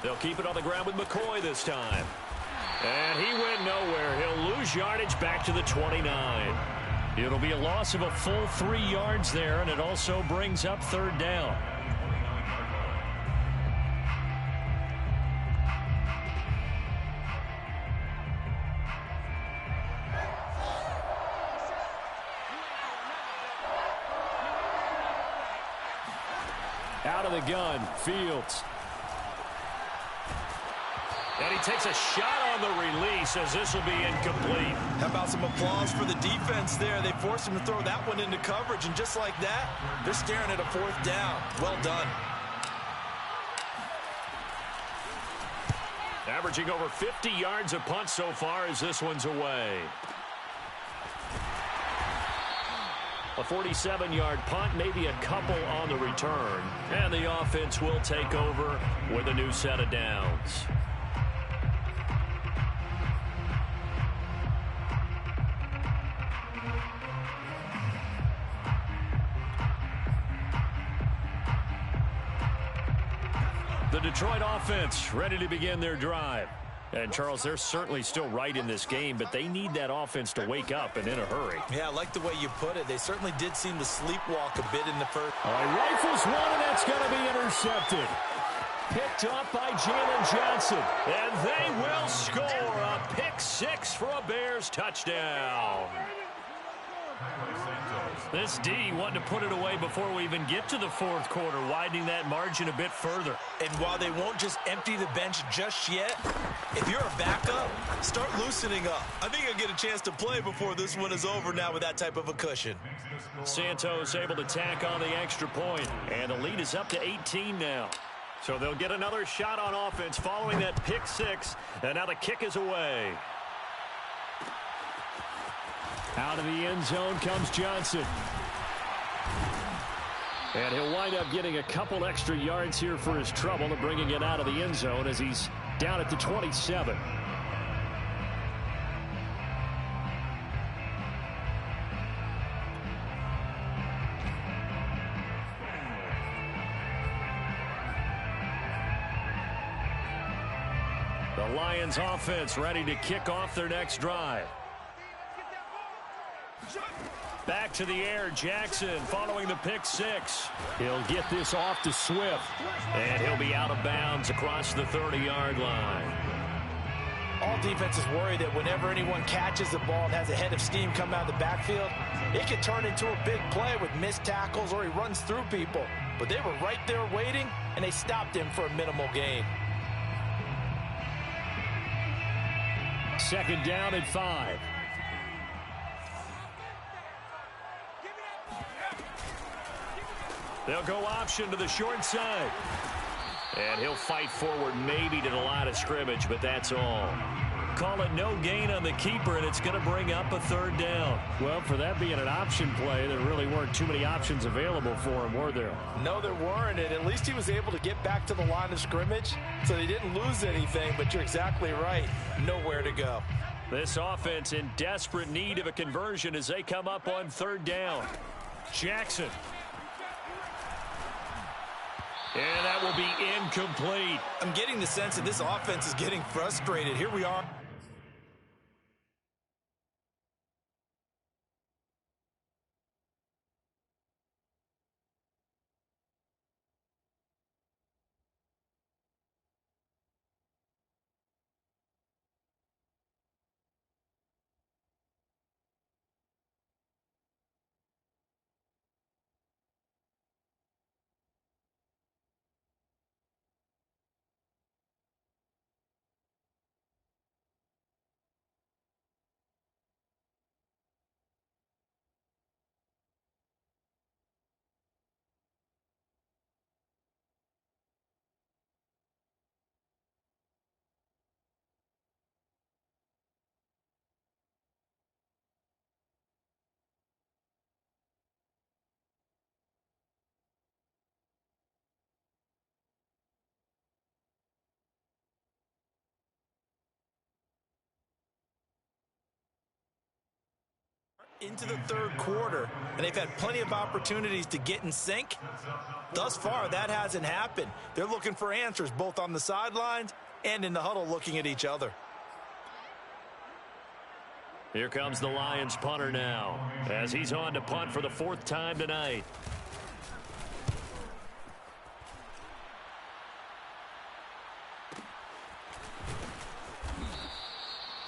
They'll keep it on the ground with McCoy this time. And he went nowhere. He'll lose yardage back to the 29. It'll be a loss of a full 3 yards there, and it also brings up 3rd down. Out of the gun, Fields. And he takes a shot on the release as this will be incomplete. How about some applause for the defense there? They forced him to throw that one into coverage, and just like that, they're staring at a 4th down. Well done. Averaging over 50 yards a punt so far as this one's away. A 47-yard punt, maybe a couple on the return. And the offense will take over with a new set of downs. The Detroit offense ready to begin their drive. And, Charles, they're certainly still right in this game, but they need that offense to wake up and in a hurry. Yeah, I like the way you put it. They certainly did seem to sleepwalk a bit in the first. All right, rifles one, and that's going to be intercepted. Picked up by Jalen Johnson. And they will score a pick 6 for a Bears touchdown. This D wanting to put it away before we even get to the 4th quarter, widening that margin a bit further. And while they won't just empty the bench just yet, if you're a backup, start loosening up. I think you'll get a chance to play before this one is over now with that type of a cushion. Santos able to tack on the extra point, and the lead is up to 18 now. So they'll get another shot on offense following that pick 6, and now the kick is away. Out of the end zone comes Johnson. And he'll wind up getting a couple extra yards here for his trouble and bringing it out of the end zone as he's down at the 27. The Lions offense ready to kick off their next drive. Back to the air, Jackson following the pick 6. He'll get this off to Swift, and he'll be out of bounds across the 30-yard line. All defenses worry that whenever anyone catches the ball and has a head of steam come out of the backfield, it can turn into a big play with missed tackles or he runs through people. But they were right there waiting, and they stopped him for a minimal gain. 2nd down and 5. They'll go option to the short side. And he'll fight forward maybe to the line of scrimmage, but that's all. Call it no gain on the keeper, and it's going to bring up a 3rd down. Well, for that being an option play, there really weren't too many options available for him, were there? No, there weren't, and at least he was able to get back to the line of scrimmage, so they didn't lose anything, but you're exactly right. Nowhere to go. This offense in desperate need of a conversion as they come up on 3rd down. Jackson. And that will be incomplete. I'm getting the sense that this offense is getting frustrated. Here we are. Into the 3rd quarter, and they've had plenty of opportunities to get in sync. Thus far, that hasn't happened. They're looking for answers both on the sidelines and in the huddle looking at each other. Here comes the Lions punter now as he's on to punt for the 4th time tonight.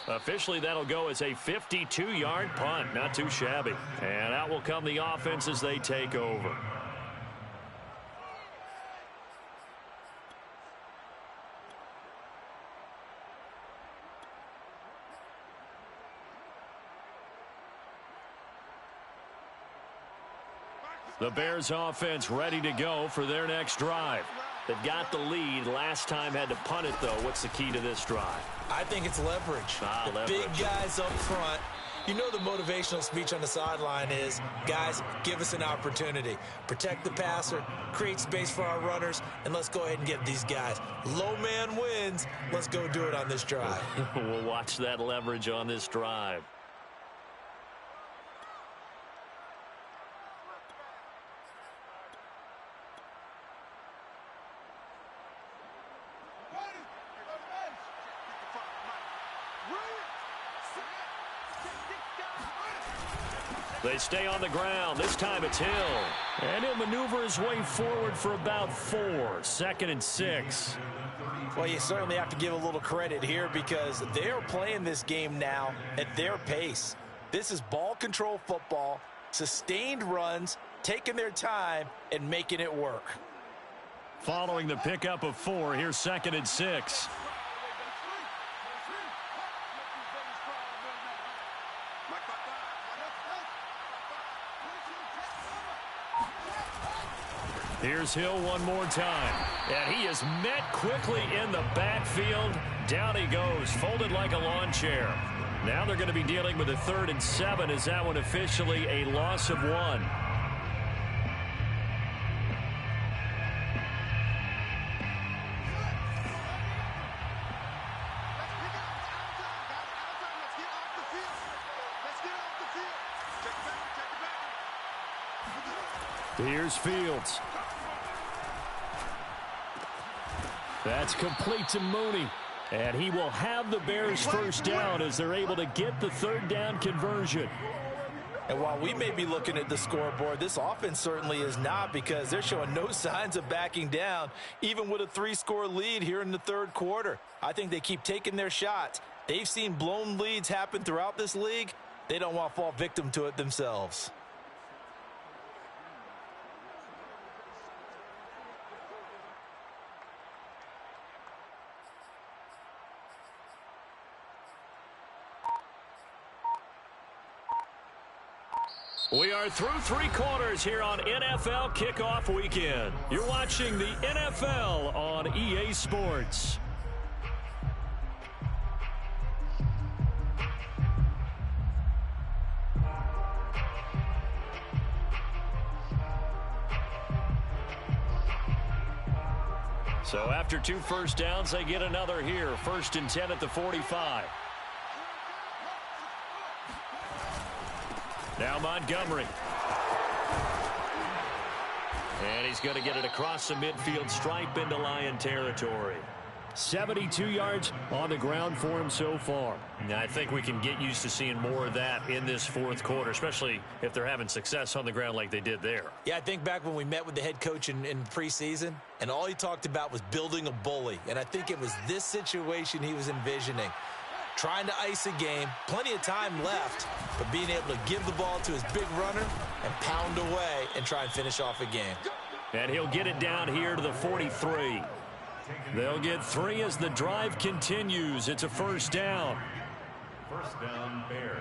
Officially, that'll go as a 52-yard punt. Not too shabby. And out will come the offense as they take over. The Bears offense ready to go for their next drive. They've got the lead. Last time had to punt it, though. What's the key to this drive? I think it's leverage. The big guys up front. You know the motivational speech on the sideline is, guys, give us an opportunity. Protect the passer, create space for our runners, and let's go ahead and get these guys. Low man wins. Let's go do it on this drive. We'll watch that leverage on this drive. They stay on the ground. This time it's Hill. And he'll maneuver his way forward for about 4. 2nd and 6. Well, you certainly have to give a little credit here because they are playing this game now at their pace. This is ball control football, sustained runs, taking their time, and making it work. Following the pickup of 4, here's 2nd and 6. Here's Hill one more time. And he is met quickly in the backfield. Down he goes, folded like a lawn chair. Now they're going to be dealing with a 3rd and 7. Is that one officially a loss of 1? Here's Fields. That's complete to Mooney. And he will have the Bears first down as they're able to get the 3rd down conversion. And while we may be looking at the scoreboard, this offense certainly is not because they're showing no signs of backing down, even with a 3-score lead here in the 3rd quarter. I think they keep taking their shots. They've seen blown leads happen throughout this league. They don't want to fall victim to it themselves. We are through 3 quarters here on NFL Kickoff Weekend. You're watching the NFL on EA Sports. So after 2 first downs, they get another here. 1st and 10 at the 45. Now Montgomery. And he's going to get it across the midfield stripe into Lion territory. 72 yards on the ground for him so far. Now, I think we can get used to seeing more of that in this 4th quarter, especially if they're having success on the ground like they did there. Yeah, I think back when we met with the head coach in preseason, and all he talked about was building a bully. And I think it was this situation he was envisioning. Trying to ice a game, plenty of time left, but being able to give the ball to his big runner and pound away and try and finish off a game. And he'll get it down here to the 43. They'll get 3 as the drive continues. It's a 1st down. 1st down, Bears.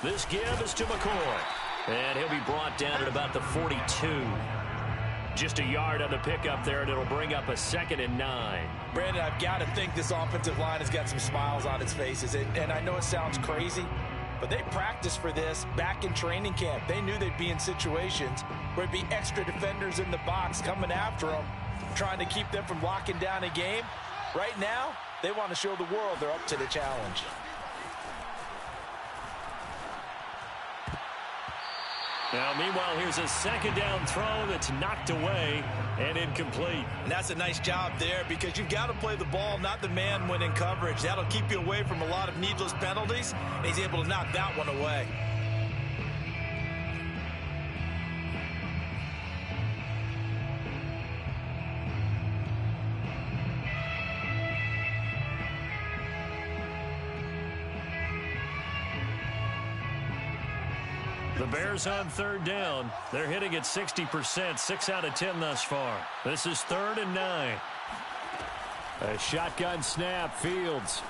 This give is to McCoy. And he'll be brought down at about the 42. Just a yard on the pickup there, and it'll bring up a 2nd and 9. Brandon, I've got to think this offensive line has got some smiles on its faces. And I know it sounds crazy, but they practiced for this back in training camp. They knew they'd be in situations where there'd be extra defenders in the box coming after them, trying to keep them from locking down a game. Right now, they want to show the world they're up to the challenge. Now, meanwhile, here's a 2nd down throw that's knocked away and incomplete. And that's a nice job there because you've got to play the ball, not the man when in coverage. That'll keep you away from a lot of needless penalties, and he's able to knock that one away. The Bears on third down. They're hitting at 60%, 6 out of 10 thus far. This is 3rd and 9. A shotgun snap, Fields.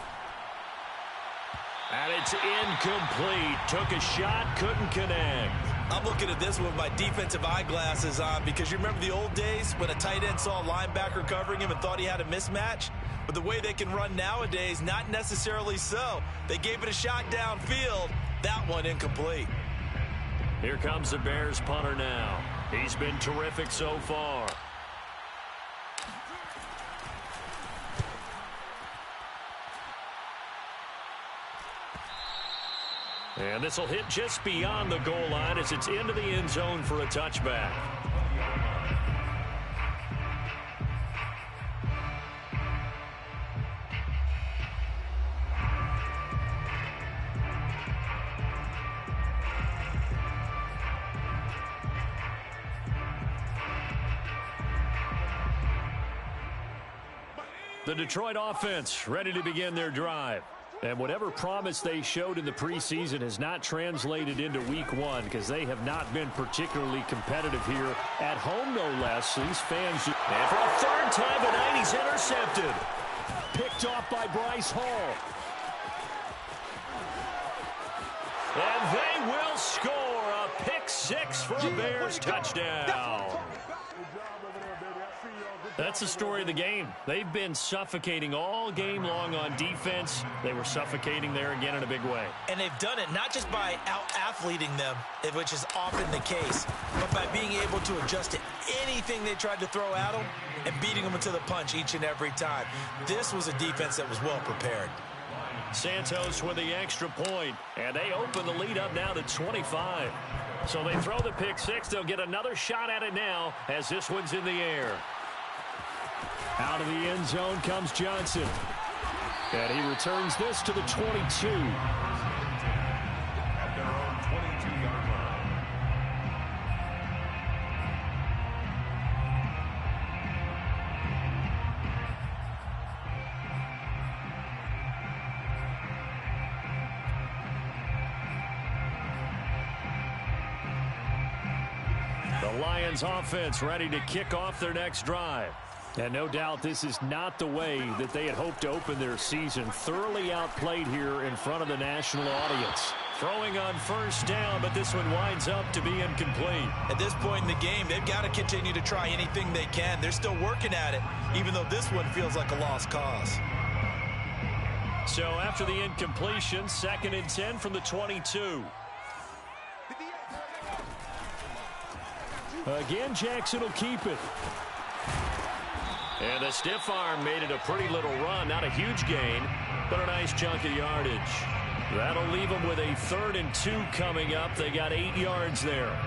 And it's incomplete. Took a shot, couldn't connect. I'm looking at this with my defensive eyeglasses on because you remember the old days when a tight end saw a linebacker covering him and thought he had a mismatch? But the way they can run nowadays, not necessarily so. They gave it a shot downfield. That one incomplete. Here comes the Bears punter now. He's been terrific so far. And this will hit just beyond the goal line as it's into the end zone for a touchback. The Detroit offense ready to begin their drive. And whatever promise they showed in the preseason has not translated into week 1 because they have not been particularly competitive here at home, no less. These fans, and for a 3rd time tonight, he's intercepted. Picked off by Bryce Hall. And they will score a pick 6 for a Bears touchdown. That's the story of the game. They've been suffocating all game long on defense. They were suffocating there again in a big way. And they've done it not just by out-athleting them, which is often the case, but by being able to adjust to anything they tried to throw at them and beating them into the punch each and every time. This was a defense that was well prepared. Santos with the extra point, and they open the lead up now to 25. So they throw the pick 6. They'll get another shot at it now as this one's in the air. Out of the end zone comes Johnson. And he returns this to the 22. At their own 22-yard line. The Lions offense ready to kick off their next drive. And no doubt this is not the way that they had hoped to open their season. Thoroughly outplayed here in front of the national audience. Throwing on 1st down, but this one winds up to be incomplete. At this point in the game, they've got to continue to try anything they can. They're still working at it, even though this one feels like a lost cause. So after the incompletion, 2nd and 10 from the 22. Again, Jackson will keep it. And the stiff arm made it a pretty little run. Not a huge gain, but a nice chunk of yardage. That'll leave them with a 3rd and 2 coming up. They got 8 yards there.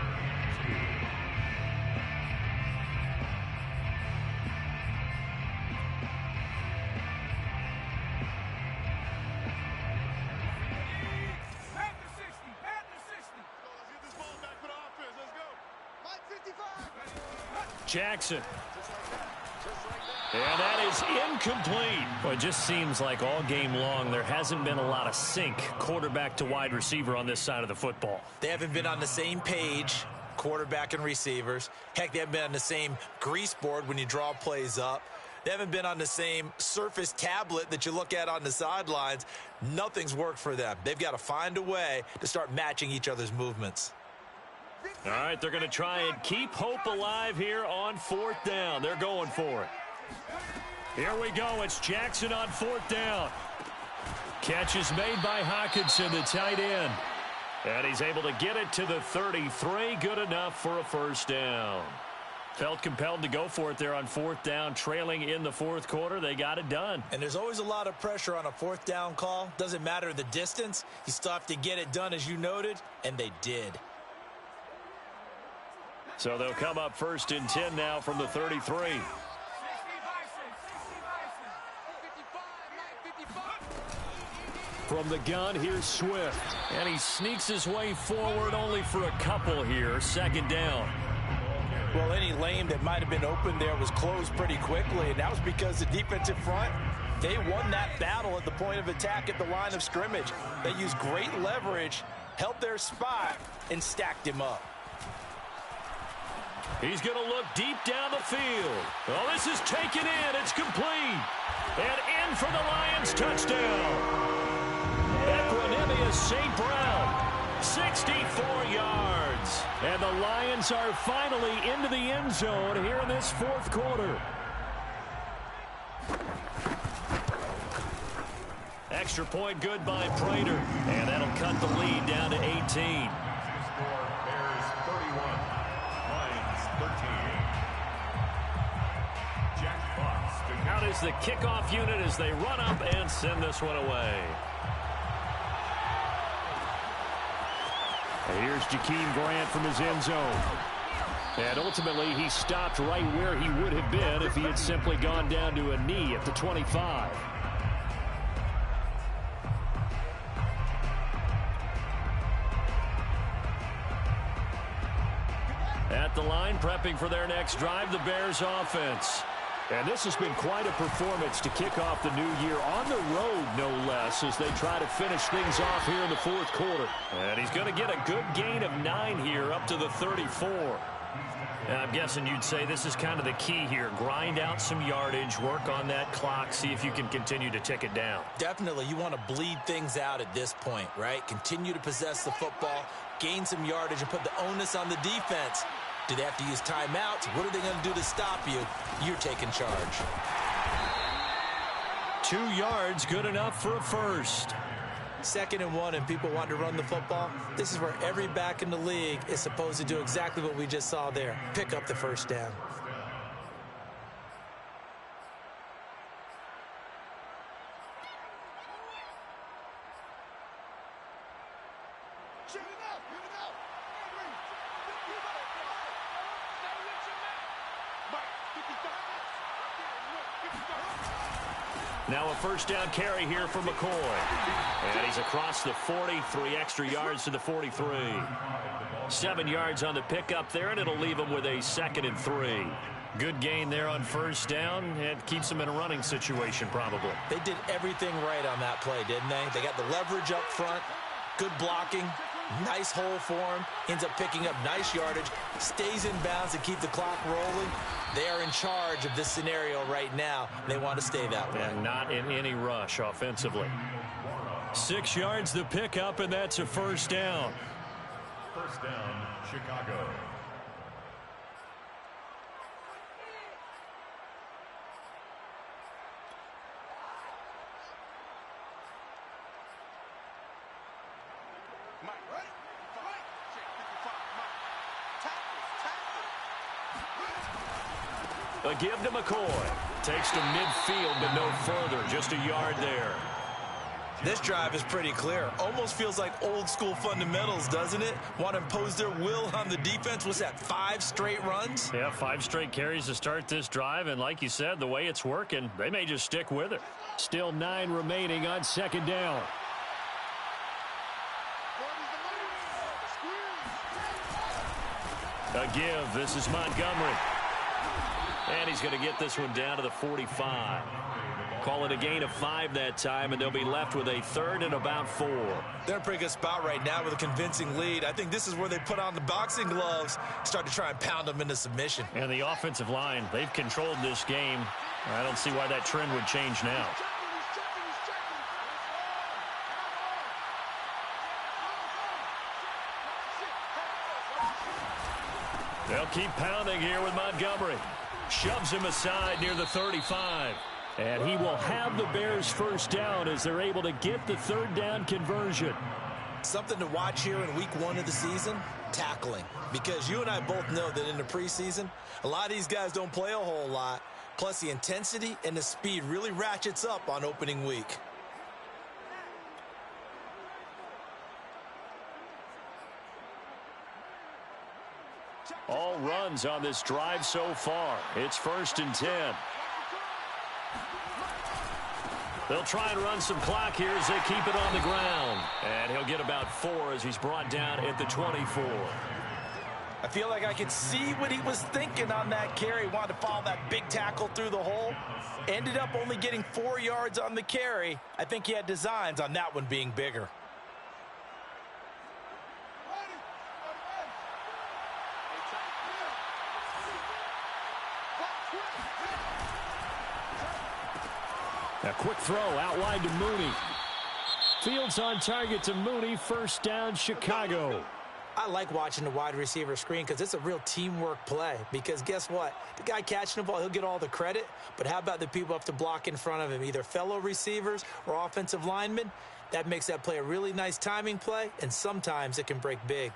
Jackson. And that is incomplete. Well, it just seems like all game long there hasn't been a lot of sync quarterback to wide receiver on this side of the football. They haven't been on the same page, quarterback and receivers. Heck, they haven't been on the same grease board when you draw plays up. They haven't been on the same Surface tablet that you look at on the sidelines. Nothing's worked for them. They've got to find a way to start matching each other's movements. All right, they're going to try and keep hope alive here on 4th down. They're going for it. Here we go. It's Jackson on 4th down. Catch is made by Hawkinson, the tight end. And he's able to get it to the 33. Good enough for a 1st down. Felt compelled to go for it there on 4th down, trailing in the 4th quarter. They got it done. And there's always a lot of pressure on a 4th down call. Doesn't matter the distance. You still have to get it done, as you noted, and they did. So they'll come up 1st and 10 now from the 33. From the gun, here's Swift. And he sneaks his way forward only for a couple here. 2nd down. Well, any lane that might have been open there was closed pretty quickly, and that was because the defensive front, they won that battle at the point of attack at the line of scrimmage. They used great leverage helped their spot, and stacked him up. He's going to look deep down the field. Oh, this is taken in. It's complete. And in for the Lions touchdown. Equanimous St. Brown, 64 yards. And the Lions are finally into the end zone here in this fourth quarter. Extra point good by Prater. And that'll cut the lead down to 18. Score Bears 31, Lions 13. Jack Fox. Out is the kickoff unit as they run up and send this one away. And here's Jakeem Grant from his end zone. And ultimately, he stopped right where he would have been if he had simply gone down to a knee at the 25. At the line, prepping for their next drive, the Bears offense. And this has been quite a performance to kick off the new year on the road, no less, as they try to finish things off here in the fourth quarter. And he's going to get a good gain of 9 here up to the 34. And I'm guessing you'd say this is kind of the key here. Grind out some yardage, work on that clock, see if you can continue to tick it down. Definitely, you want to bleed things out at this point, right? Continue to possess the football, gain some yardage, and put the onus on the defense. Do they have to use timeouts? What are they going to do to stop you? You're taking charge. 2 yards, good enough for a first. 2nd and 1, and people want to run the football. This is where every back in the league is supposed to do exactly what we just saw there. Pick up the first down. Now a first down carry here for McCoy. And he's across the 40, 3 extra yards to the 43. 7 yards on the pickup there, and it'll leave him with a 2nd and 3. Good gain there on first down, and keeps him in a running situation probably. They did everything right on that play, didn't they? They got the leverage up front, good blocking, nice hole for him, ends up picking up nice yardage, stays in bounds to keep the clock rolling. They are in charge of this scenario right now. They want to stay that way. And not in any rush offensively. 6 yards the pickup, and that's a first down. First down, Chicago. A give to McCoy. Takes to midfield, but no further. Just a yard there. This drive is pretty clear. Almost feels like old school fundamentals, doesn't it? Want to impose their will on the defense. What's that, 5 straight runs? Yeah, 5 straight carries to start this drive. And like you said, the way it's working, they may just stick with it. Still 9 remaining on 2nd down. A give. This is Montgomery. And he's going to get this one down to the 45. Call it a gain of 5 that time, and they'll be left with a 3rd and about 4. They're in a pretty good spot right now with a convincing lead. I think this is where they put on the boxing gloves, start to try and pound them into submission. And the offensive line, they've controlled this game. I don't see why that trend would change now. They'll keep pounding here with Montgomery. Shoves him aside near the 35. And he will have the Bears first down as they're able to get the 3rd down conversion. Something to watch here in week 1 of the season, tackling. Because you and I both know that in the preseason, a lot of these guys don't play a whole lot. Plus the intensity and the speed really ratchets up on opening week. All runs on this drive so far. It's 1st and 10. They'll try and run some clock here as they keep it on the ground. And he'll get about 4 as he's brought down at the 24. I feel like I could see what he was thinking on that carry. Wanted to follow that big tackle through the hole. Ended up only getting 4 yards on the carry. I think he had designs on that one being bigger. A quick throw out wide to Mooney. Fields on target to Mooney. First down, Chicago. I like watching the wide receiver screen because it's a real teamwork play. Because guess what? The guy catching the ball, he'll get all the credit. But how about the people up to block in front of him, either fellow receivers or offensive linemen? That makes that play a really nice timing play, and sometimes it can break big.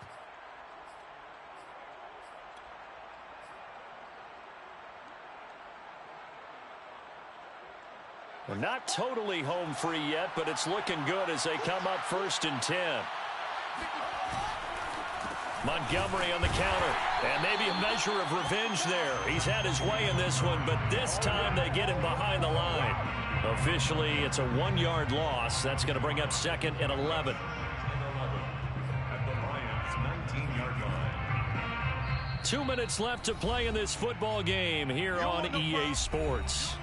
We're not totally home free yet, but it's looking good as they come up 1st and 10. Montgomery on the counter, and maybe a measure of revenge there. He's had his way in this one, but this time they get him behind the line. Officially, it's a 1-yard loss. That's going to bring up 2nd and 11. At the Lions' 19-yard line. 2 minutes left to play in this football game here on EA Sports.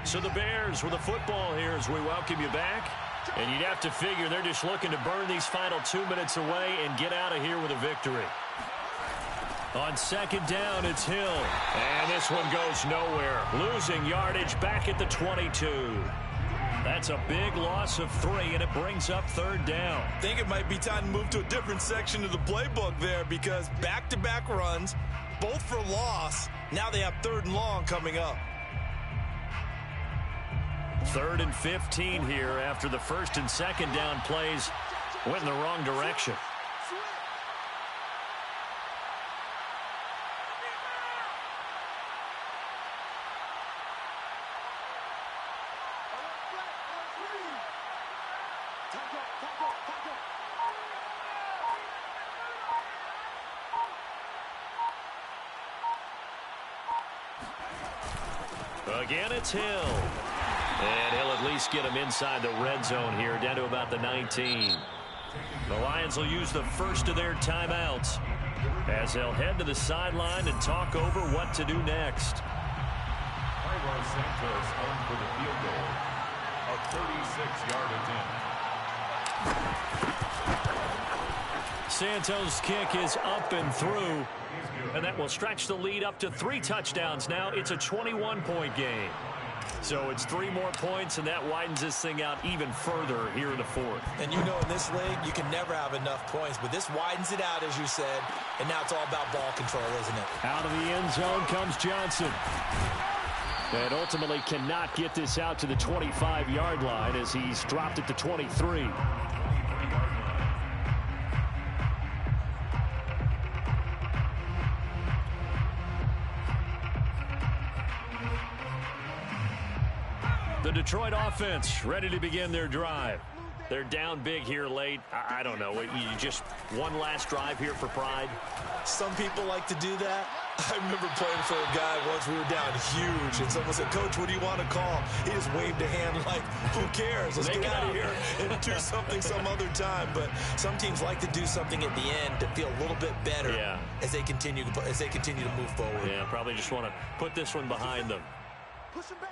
So the Bears with the football here as we welcome you back. And you'd have to figure they're just looking to burn these final 2 minutes away and get out of here with a victory. On 2nd down, it's Hill. And this one goes nowhere. Losing yardage back at the 22. That's a big loss of 3, and it brings up 3rd down. I think it might be time to move to a different section of the playbook there because back-to-back runs, both for loss. Now they have 3rd and long coming up. 3rd and 15 here after the 1st and 2nd down plays went in the wrong direction. Again, it's Hill. And he'll at least get him inside the red zone here, down to about the 19. The Lions will use the first of their timeouts as they'll head to the sideline and talk over what to do next. Cairo Santos on for the field goal. A 36-yard attempt. Santos' kick is up and through, and that will stretch the lead up to 3 touchdowns now. It's a 21-point game. So it's 3 more points, and that widens this thing out even further here in the 4th. And you know in this league, you can never have enough points, but this widens it out, as you said, and now it's all about ball control, isn't it? Out of the end zone comes Johnson. And ultimately cannot get this out to the 25-yard line as he's dropped at the 23. The Detroit offense ready to begin their drive. They're down big here late. I don't know. You just one last drive here for pride? Some people like to do that. I remember playing for a guy once. We were down huge, and someone said, "Coach, what do you want to call?" He just waved a hand like, who cares? Let's get out of here and do something some other time. But some teams like to do something at the end to feel a little bit better as they continue to move forward. Yeah, probably just want to put this one behind them. Push him back.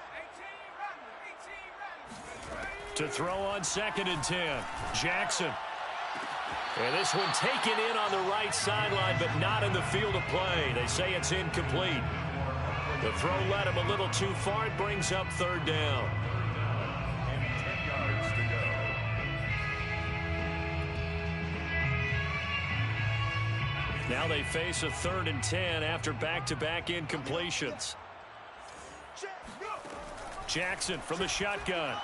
To throw on 2nd and 10. Jackson. And this one taken in on the right sideline, but not in the field of play. They say it's incomplete. The throw led him a little too far. It brings up 3rd down. And 10 yards to go. Now they face a 3rd and 10 after back-to-back incompletions. Jackson from the shotgun.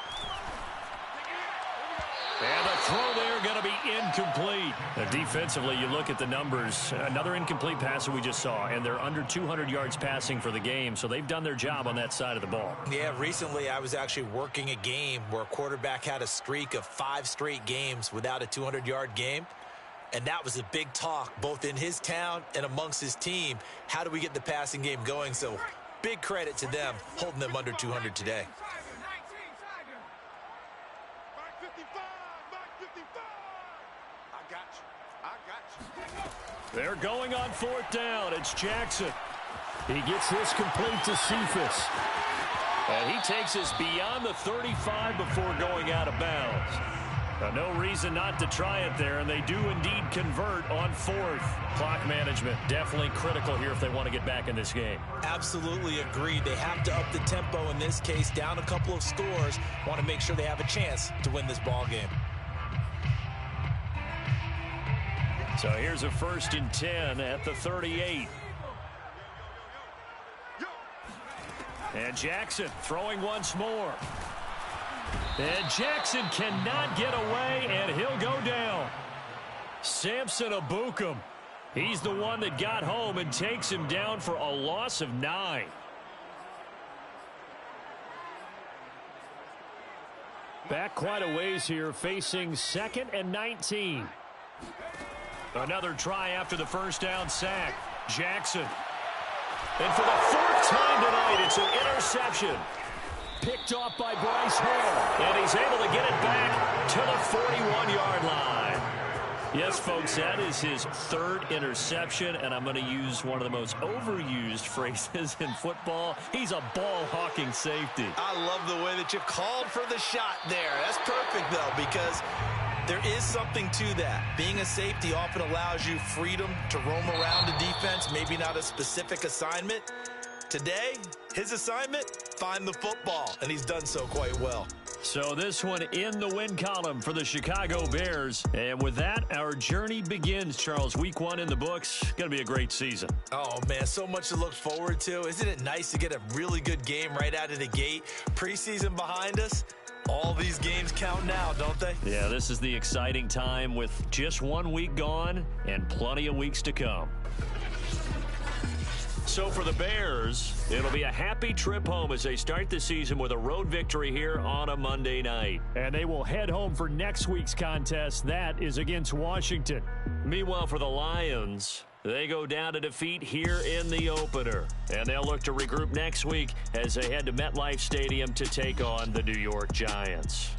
And the throw there going to be incomplete. Defensively, you look at the numbers. Another incomplete pass that we just saw, and they're under 200 yards passing for the game, so they've done their job on that side of the ball. Yeah, recently I was actually working a game where a quarterback had a streak of 5 straight games without a 200-yard game, and that was a big talk both in his town and amongst his team. How do we get the passing game going? So big credit to them holding them under 200 today. They're going on 4th down. It's Jackson. He gets this complete to Cephas. And he takes us beyond the 35 before going out of bounds. No reason not to try it there, and they do indeed convert on fourth. Clock management definitely critical here if they want to get back in this game. Absolutely agreed. They have to up the tempo in this case, down a couple of scores. Want to make sure they have a chance to win this ball game. So here's a 1st and 10 at the 38. And Jackson throwing once more. And Jackson cannot get away, and he'll go down. Samson Abukum. He's the one that got home and takes him down for a loss of 9. Back quite a ways here, facing 2nd and 19. Another try after the first down sack. Jackson. And for the 4th time tonight, it's an interception. Picked off by Bryce Hall. And he's able to get it back to the 41-yard line. Yes, folks, that is his 3rd interception, and I'm going to use one of the most overused phrases in football. He's a ball-hawking safety. I love the way that you called for the shot there. That's perfect, though, because there is something to that. Being a safety often allows you freedom to roam around the defense, maybe not a specific assignment. Today, his assignment, find the football, and he's done so quite well. So this one in the win column for the Chicago Bears. And with that, our journey begins, Charles. Week 1 in the books. Going to be a great season. Oh, man, so much to look forward to. Isn't it nice to get a really good game right out of the gate? Preseason behind us. All these games count now, don't they? Yeah, this is the exciting time with just 1 week gone and plenty of weeks to come. So for the Bears, it'll be a happy trip home as they start the season with a road victory here on a Monday night. And they will head home for next week's contest. That is against Washington. Meanwhile, for the Lions, they go down to defeat here in the opener. And they'll look to regroup next week as they head to MetLife Stadium to take on the New York Giants.